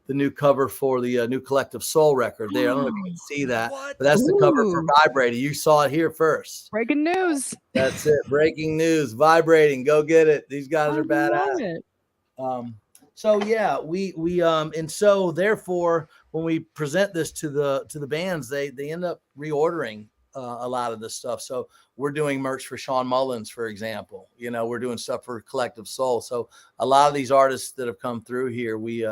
S7: new cover for the new Collective Soul record. There, I don't know if you can see that, but that's the cover for Vibrating. You saw it here first.
S5: Breaking news.
S7: That's it. Breaking news. Vibrating. Go get it. These guys are badass. So yeah, we and so therefore, when we present this to the bands, they end up reordering a lot of this stuff. So we're doing merch for Sean Mullins, for example. We're doing stuff for Collective Soul. So a lot of these artists that have come through here, we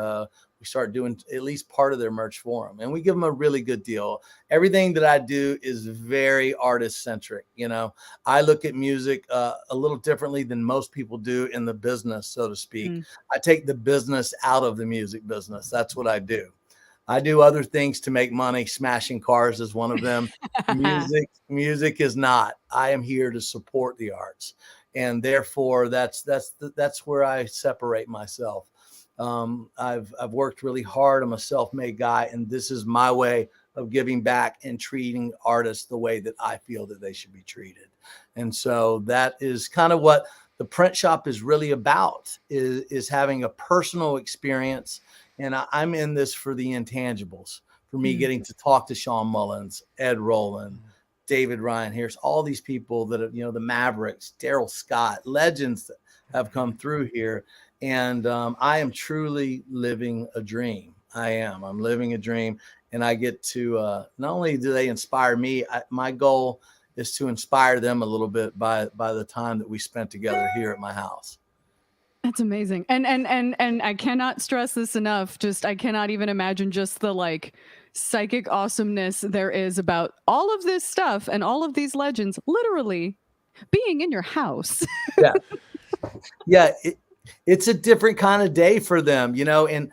S7: start doing at least part of their merch for them, and we give them a really good deal. Everything that I do is very artist centric. I look at music a little differently than most people do in the business, so to speak. I take the business out of the music business. That's what I do. I do other things to make money. Smashing cars is one of them. Music is not. I am here to support the arts, and therefore that's where I separate myself. I've worked really hard. I'm a self-made guy, and this is my way of giving back and treating artists the way that I feel that they should be treated. And so that is kind of what the print shop is really about, is having a personal experience. And I'm in this for the intangibles, for me getting to talk to Sean Mullins, Ed Roland, David Ryan. Here's all these people that are, the Mavericks, Daryl Scott, legends that have come through here. And I am truly living a dream. I'm living a dream. And I get to, not only do they inspire me, my goal is to inspire them a little bit by the time that we spent together here at my house.
S5: That's amazing. And I cannot stress this enough. I cannot even imagine just the psychic awesomeness there is about all of this stuff and all of these legends literally being in your house.
S7: Yeah. Yeah. It's a different kind of day for them, and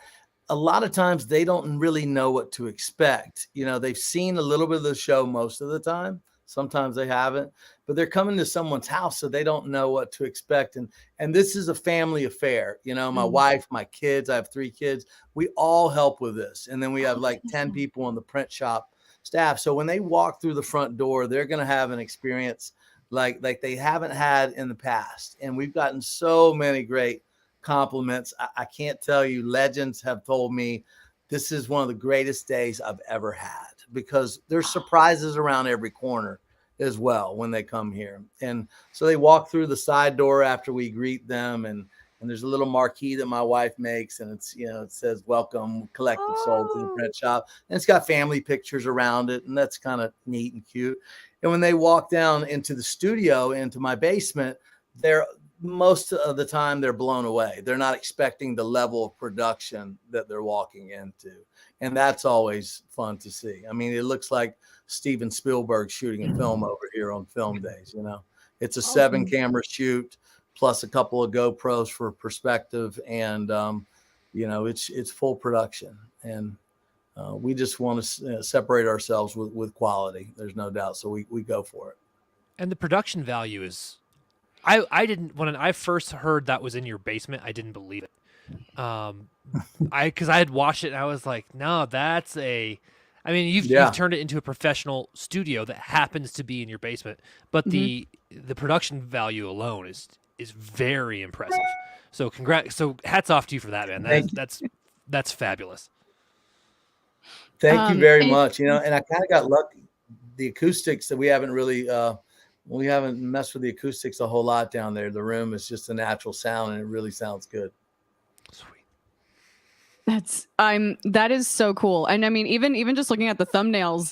S7: a lot of times they don't really know what to expect. They've seen a little bit of the show most of the time. Sometimes they haven't, but they're coming to someone's house, so they don't know what to expect. And this is a family affair. My wife, my kids, I have 3 kids. We all help with this. And then we have 10 people on the print shop staff. So when they walk through the front door, they're going to have an experience like they haven't had in the past. And we've gotten so many great compliments. I can't tell you, legends have told me this is one of the greatest days I've ever had, because there's surprises around every corner as well when they come here. And so they walk through the side door after we greet them, and there's a little marquee that my wife makes, and it's, it says welcome collective soul to the print shop, and it's got family pictures around it, and that's kind of neat and cute. And when they walk down into the studio, into my basement, most of the time they're blown away. They're not expecting the level of production that they're walking into. And that's always fun to see. I mean, it looks like Steven Spielberg shooting a film over here on film days. It's a 7-camera shoot plus a couple of GoPros for perspective. And, it's full production. And we just want to separate ourselves with quality. There's no doubt. So we go for it.
S6: And the production value is, I didn't, when I first heard that was in your basement, I didn't believe it. Because I had watched it and I was like, no, you've turned it into a professional studio that happens to be in your basement, but the production value alone is very impressive. So So hats off to you for that, man. That's fabulous.
S7: Thank you very much. And I kind of got lucky. The acoustics that we haven't really, we haven't messed with the acoustics a whole lot down there. The room is just a natural sound, and it really sounds good.
S6: Sweet.
S5: That is so cool. And I mean, even just looking at the thumbnails,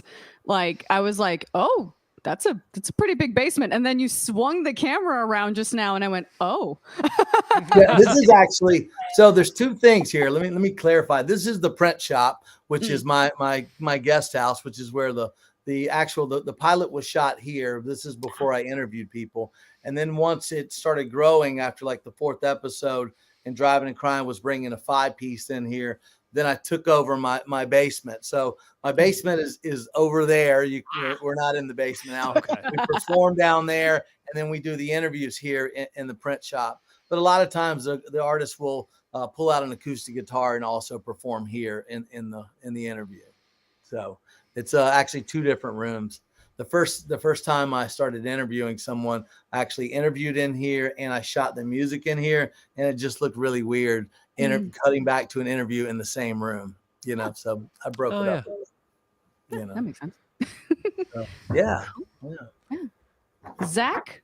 S5: I was like, oh, that's a pretty big basement. And then you swung the camera around just now, and I went, oh.
S7: Yeah, this is actually, so there's 2 things here. Let me clarify. This is the print shop, which is my guest house, which is where the pilot was shot here. This is before I interviewed people. And then once it started growing after the 4th episode, and Driving and Crying was bringing a 5-piece in here, then I took over my basement. So my basement is over there. We're not in the basement now.
S6: Okay.
S7: We perform down there, and then we do the interviews here in the print shop. But a lot of times the artist will pull out an acoustic guitar and also perform here in the interview. So it's actually 2 different rooms. The first time I started interviewing someone, I actually interviewed in here, and I shot the music in here, and it just looked really weird cutting back to an interview in the same room, so I broke it up.
S5: That makes sense.
S7: Yeah.
S5: Zach,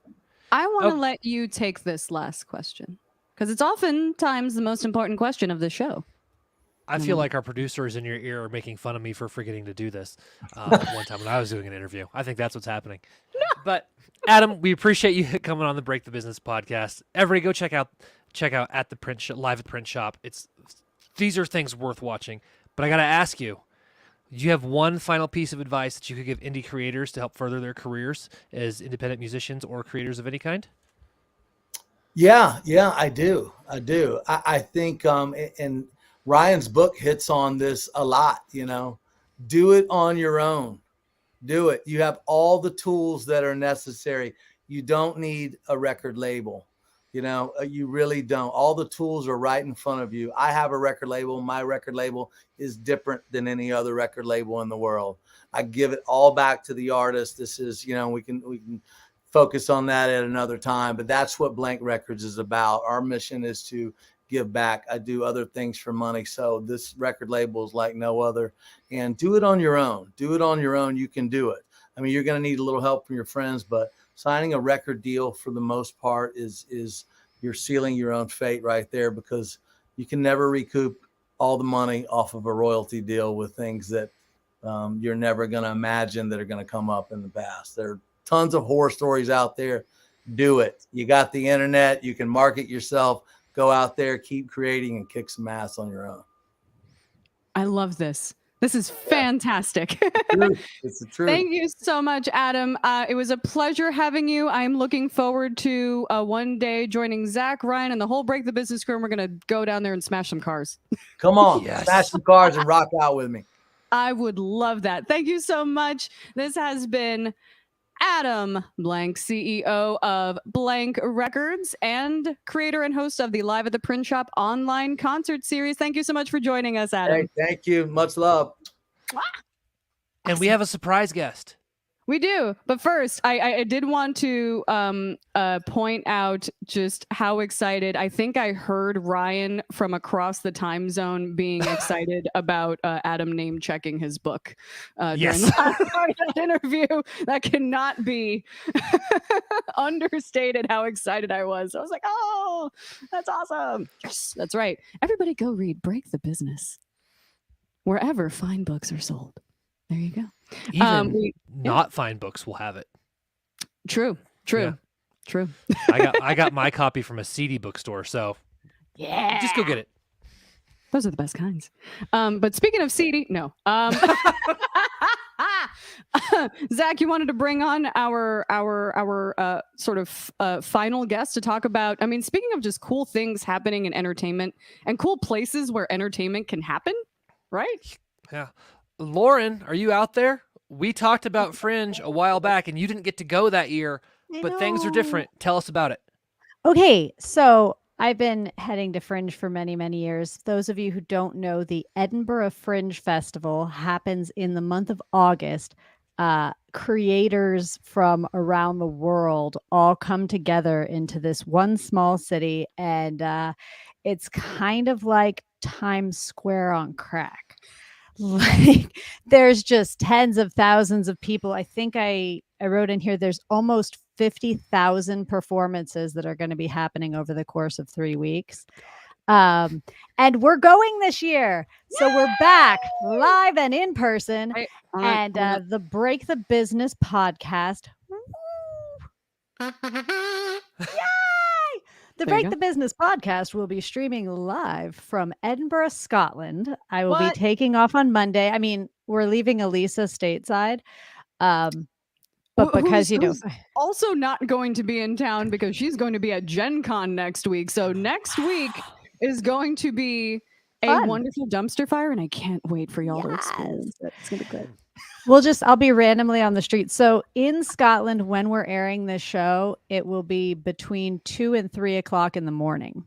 S5: I want to let you take this last question, because it's oftentimes the most important question of the show.
S6: I feel like our producers in your ear are making fun of me for forgetting to do this one time when I was doing an interview. I think that's what's happening. No. But Adam, we appreciate you coming on the Break the Business podcast. Everybody go check out at the print live at the print shop. These are things worth watching. But I got to ask you, do you have one final piece of advice that you could give indie creators to help further their careers as independent musicians or creators of any kind?
S7: Yeah, I do. I think, and Ryan's book hits on this a lot, do it on your own. Do it. You have all the tools that are necessary. You don't need a record label. You really don't. All the tools are right in front of you. I have a record label. My record label is different than any other record label in the world. I give it all back to the artist. This is, we can focus on that at another time, but that's what Blank Records is about. Our mission is to give back. I do other things for money. So this record label is like no other, and do it on your own. Do it on your own. You can do it. I mean, you're going to need a little help from your friends, but signing a record deal for the most part is you're sealing your own fate right there, because you can never recoup all the money off of a royalty deal with things that you're never going to imagine that are going to come up in the past. There are tons of horror stories out there. Do it. You got the internet. You can market yourself. Go out there, keep creating, and kick some ass on your own.
S5: I love this. This is fantastic.
S7: It's the truth.
S5: Thank you so much, Adam. It was a pleasure having you. I'm looking forward to one day joining Zach, Ryan, and the whole Break the Business crew. And we're going to go down there and smash some cars.
S7: Come on,
S6: Yes.
S7: smash some cars and rock out with me.
S5: I would love that. Thank you so much. This has been Adam Blank, CEO of Blank Records and creator and host of the Live at the Print Shop online concert series. Thank you so much for joining us, Adam.
S7: Hey, thank you. Much love.
S6: And we have a surprise guest.
S5: We do. But first, I did want to point out just how excited. I think I heard Ryan from across the time zone being excited about Adam name checking his book.
S6: Yes.
S5: During the last part of that interview. That cannot be understated how excited I was. I was like, oh, that's awesome. Yes, that's right. Everybody go read Break the Business wherever fine books are sold. There you go.
S6: Even not fine books will have it.
S5: True.
S6: I got my copy from a CD bookstore, so
S5: Yeah.
S6: just go get it.
S5: Those are the best kinds. But speaking of CD, no. Zach, you wanted to bring on our sort of final guest to talk about. I mean, speaking of just cool things happening in entertainment and cool places where entertainment can happen, right?
S6: Yeah. Lauren, are you out there? We talked about Fringe a while back, and you didn't get to go that year, but things are different. Tell us about it.
S1: Okay, so I've been heading to Fringe for many, many years. Those of you who don't know, the Edinburgh Fringe Festival happens in the month of August. Creators from around the world all come together into this one small city, and it's kind of like Times Square on crack. Like, there's just tens of thousands of people. I think I wrote in here, there's almost 50,000 performances that are going to be happening over the course of 3 weeks. And we're going this year. So we're back live and in person. And the Break the Business podcast. Yay! The Break the Business podcast will be streaming live from Edinburgh, Scotland. I will be taking off on Monday. I mean, we're leaving Elisa stateside. But because,
S5: who's also not going to be in town because she's going to be at Gen Con next week. So next week is going to be a wonderful dumpster fire, and I can't wait for y'all to experience it. It's going to be great.
S1: I'll be randomly on the street. So in Scotland, when we're airing this show, it will be between 2 and 3 o'clock in the morning.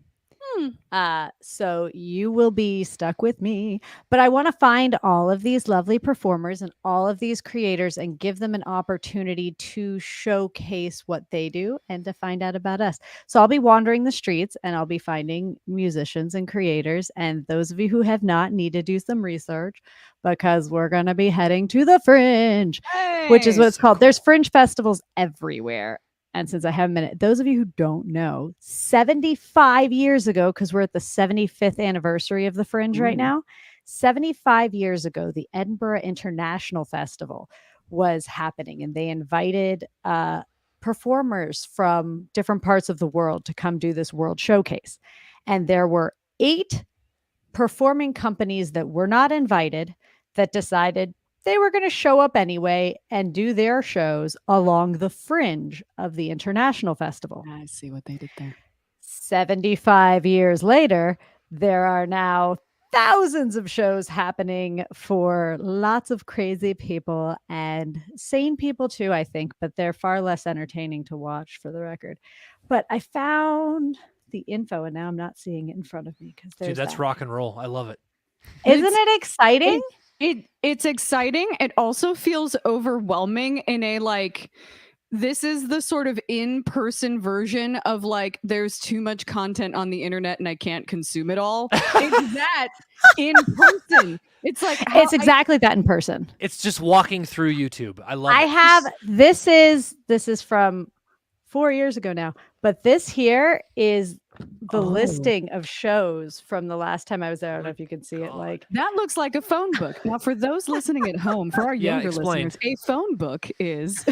S1: So you will be stuck with me, but I want to find all of these lovely performers and all of these creators and give them an opportunity to showcase what they do and to find out about us. So I'll be wandering the streets and I'll be finding musicians and creators. And those of you who have not need to do some research, because we're going to be heading to the Fringe, which is what it's called. There's Fringe festivals everywhere. And since I have a minute, those of you who don't know, 75 years ago, because we're at the 75th anniversary of the Fringe right now, 75 years ago, the Edinburgh International Festival was happening, and they invited performers from different parts of the world to come do this world showcase. And there were 8 performing companies that were not invited that decided they were going to show up anyway and do their shows along the fringe of the International Festival.
S5: I see what they did there.
S1: 75 years later, there are now thousands of shows happening for lots of crazy people and sane people too, I think, but they're far less entertaining to watch, for the record. But I found the info and now I'm not seeing it in front of me because there's
S6: Dude, that's
S1: that.
S6: rock and roll. I love it.
S1: Isn't it exciting?
S5: It's exciting. It also feels overwhelming in a like, this is the sort of in-person version of like, there's too much content on the internet and I can't consume it all. It's that in person. It's like
S1: It's exactly that in person.
S6: It's just walking through YouTube. I love
S1: I
S6: it.
S1: have this is from 4 years ago now, but this here is the listing of shows from the last time I was there. I don't know if you can see it. Like
S5: that looks like a phone book. Now, for those listening at home, for our
S6: Yeah,
S5: younger
S6: explain.
S5: listeners, a phone book is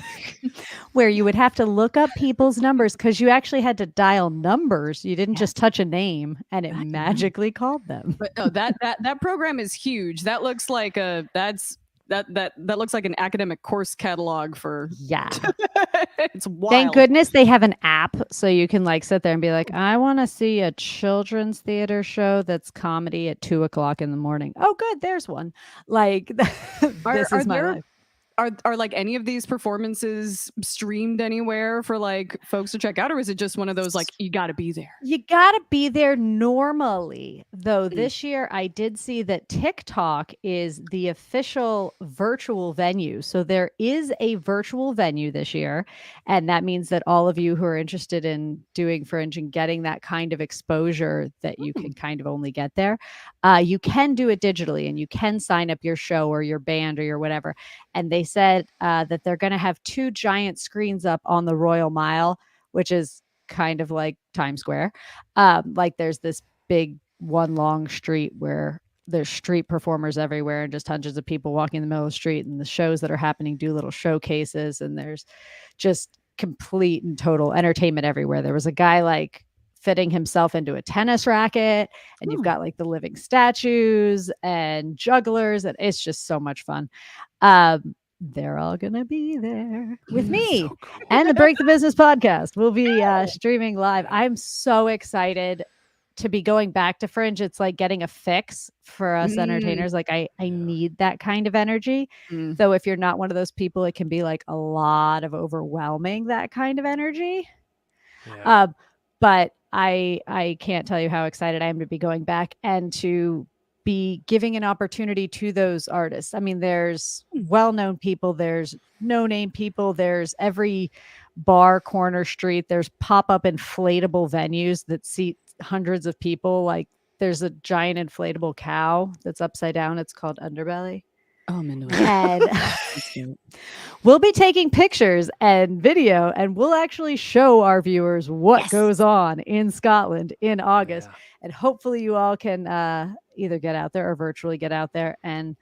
S1: where you would have to look up people's numbers because you actually had to dial numbers. You didn't just touch a name and it magically called them.
S5: But no, that program is huge. That looks like that looks like an academic course catalog for it's wild.
S1: Thank goodness they have an app so you can like sit there and be like, I want to see a children's theater show that's comedy at 2:00 in the morning. Oh, good, there's one. Like this is my life.
S5: Are like any of these performances streamed anywhere for like folks to check out, or is it just one of those like you got to be there?
S1: You got to be there normally. Though this year I did see that TikTok is the official virtual venue. So there is a virtual venue this year, and that means that all of you who are interested in doing Fringe and getting that kind of exposure that you can kind of only get there, you can do it digitally and you can sign up your show or your band or your whatever. And they said that they're going to have 2 giant screens up on the Royal Mile, which is kind of like Times Square. Like there's this big one long street where there's street performers everywhere and just hundreds of people walking in the middle of the street, and the shows that are happening do little showcases, and there's just complete and total entertainment everywhere. There was a guy like fitting himself into a tennis racket, and you've got like the living statues and jugglers, and it's just so much fun. They're all gonna be there with me. So cool. And the Break the Business podcast will be streaming live. I'm so excited to be going back to Fringe. It's like getting a fix for us entertainers. Like I need that kind of energy. Though if you're not one of those people, it can be like a lot of overwhelming, that kind of energy. But I can't tell you how excited I am to be going back and to be giving an opportunity to those artists. I mean, there's well-known people, there's no-name people, there's every bar, corner, street, there's pop-up inflatable venues that seat hundreds of people. Like there's a giant inflatable cow that's upside down. It's called Underbelly.
S5: Oh, man.
S1: And we'll be taking pictures and video, and we'll actually show our viewers what goes on in Scotland in August. And hopefully you all can either get out there or virtually get out there and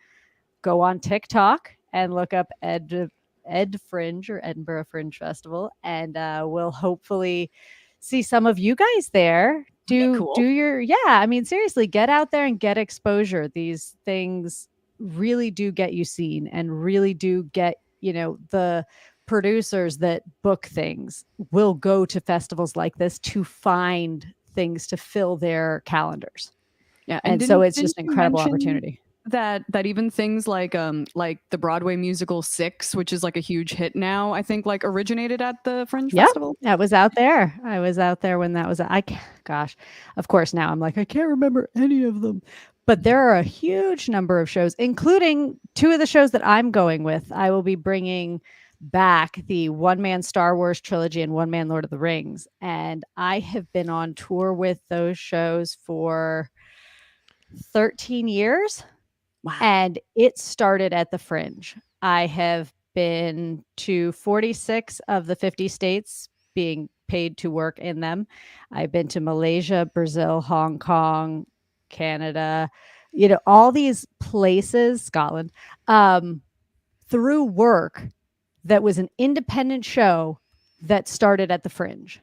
S1: go on TikTok and look up Ed Fringe or Edinburgh Fringe Festival. And we'll hopefully see some of you guys there. Do your, I mean, seriously, get out there and get exposure. These things really do get you seen and really do get, you know, the producers that book things will go to festivals like this to find things to fill their calendars. And so it's just an incredible opportunity.
S5: That even things like the Broadway musical 6, which is like a huge hit now, I think like originated at the Fringe Festival.
S1: I was out there. I was out there when that was. Gosh, of course now I'm like I can't remember any of them. But there are a huge number of shows, including 2 of the shows that I'm going with. I will be bringing back the one-man Star Wars trilogy and one-man Lord of the Rings. And I have been on tour with those shows for 13 years. Wow. And it started at the Fringe. I have been to 46 of the 50 states, being paid to work in them. I've been to Malaysia, Brazil, Hong Kong, Canada, you know, all these places, Scotland, through work that was an independent show that started at the Fringe.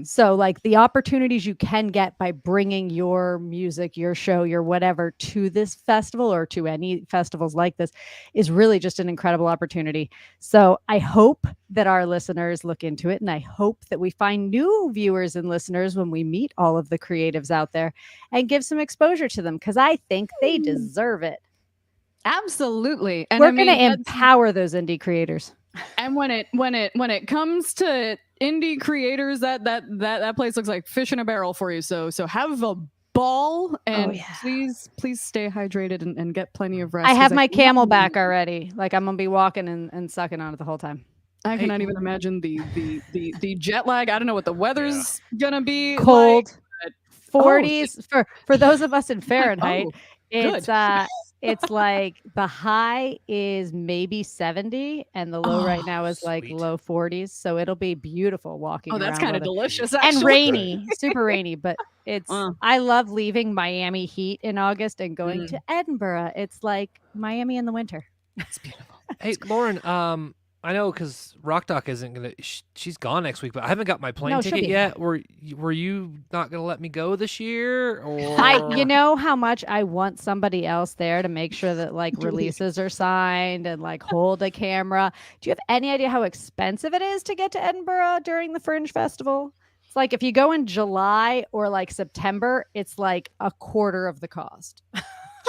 S1: So like the opportunities you can get by bringing your music, your show, your whatever to this festival or to any festivals like this is really just an incredible opportunity. So I hope that our listeners look into it, and I hope that we find new viewers and listeners when we meet all of the creatives out there and give some exposure to them, because I think they deserve it.
S5: Absolutely. And
S1: We're going to empower those indie creators.
S5: And when it comes to indie creators, that place looks like fish in a barrel for you. So have a ball, and please stay hydrated and get plenty of rest.
S1: I have my Camelback already. Like I'm gonna be walking and sucking on it the whole time.
S5: I cannot even imagine the jet lag. I don't know what the weather's gonna be.
S1: Cold,
S5: like,
S1: 40s for those of us in Fahrenheit.
S5: Good.
S1: It's like the high is maybe 70 and the low right now is like low 40s. So it'll be beautiful walking around.
S5: That's kind of delicious,
S1: and
S5: actually.
S1: rainy, super rainy. But it's I love leaving Miami heat in August and going to Edinburgh. It's like Miami in the winter.
S5: It's beautiful.
S6: Hey, Lauren, I know because RockDoc isn't gonna. She's gone next week, but I haven't got my plane ticket yet. Were you not gonna let me go this year? Or
S1: you know how much I want somebody else there to make sure that like releases are signed and like hold a camera. Do you have any idea how expensive it is to get to Edinburgh during the Fringe Festival? It's like if you go in July or like September, it's like a quarter of the cost.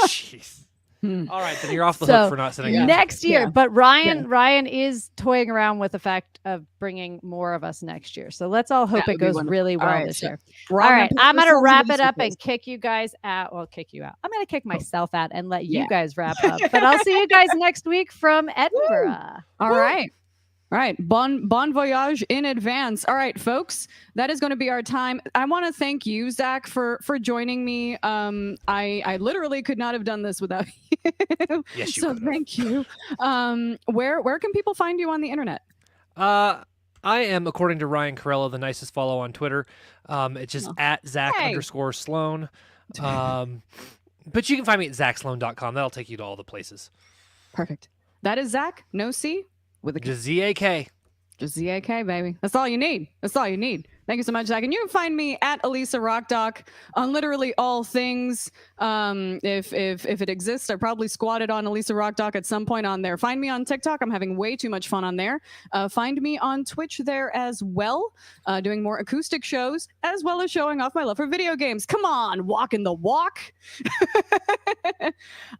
S6: Jeez. All right, then you're off the hook for not sitting
S1: next year. But Ryan is toying around with the fact of bringing more of us next year. So let's all hope it goes really well this year. All right, I'm gonna wrap it up and kick you guys out. Well, kick you out. I'm gonna kick myself out and let you guys wrap up. But I'll see you guys next week from Edinburgh.
S5: All right. All right. Bon voyage in advance. All right, folks, that is going to be our time. I want to thank you, Zach, for joining me. I literally could not have done this without you.
S6: Yes, you
S5: so thank you. Where can people find you on the internet?
S6: I am, according to Ryan Corella, the nicest follow on Twitter. It's just at Zach_Sloan. But you can find me at ZachSloan.com. That'll take you to all the places.
S5: Perfect. That is Zach, no C. With a
S6: just Z-A-K.
S5: Just Z-A-K, baby. That's all you need. That's all you need. Thank you so much, Zach. And you can find me at ElisaRockDoc on literally all things. If it exists, I probably squatted on ElisaRockDoc at some point on there. Find me on TikTok. I'm having way too much fun on there. Find me on Twitch there as well, doing more acoustic shows, as well as showing off my love for video games. Come on, walking the walk.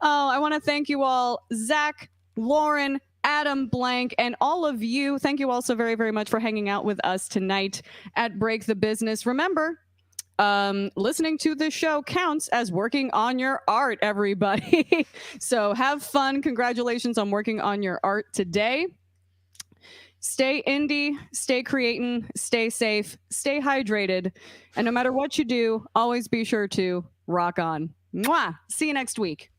S5: I want to thank you all, Zach, Lauren, Adam, Blank, and all of you. Thank you all so very, very much for hanging out with us tonight at Break the Business. Remember, listening to this show counts as working on your art, everybody. So have fun. Congratulations on working on your art today. Stay indie, stay creating, stay safe, stay hydrated, and no matter what you do, always be sure to rock on. Mwah! See you next week.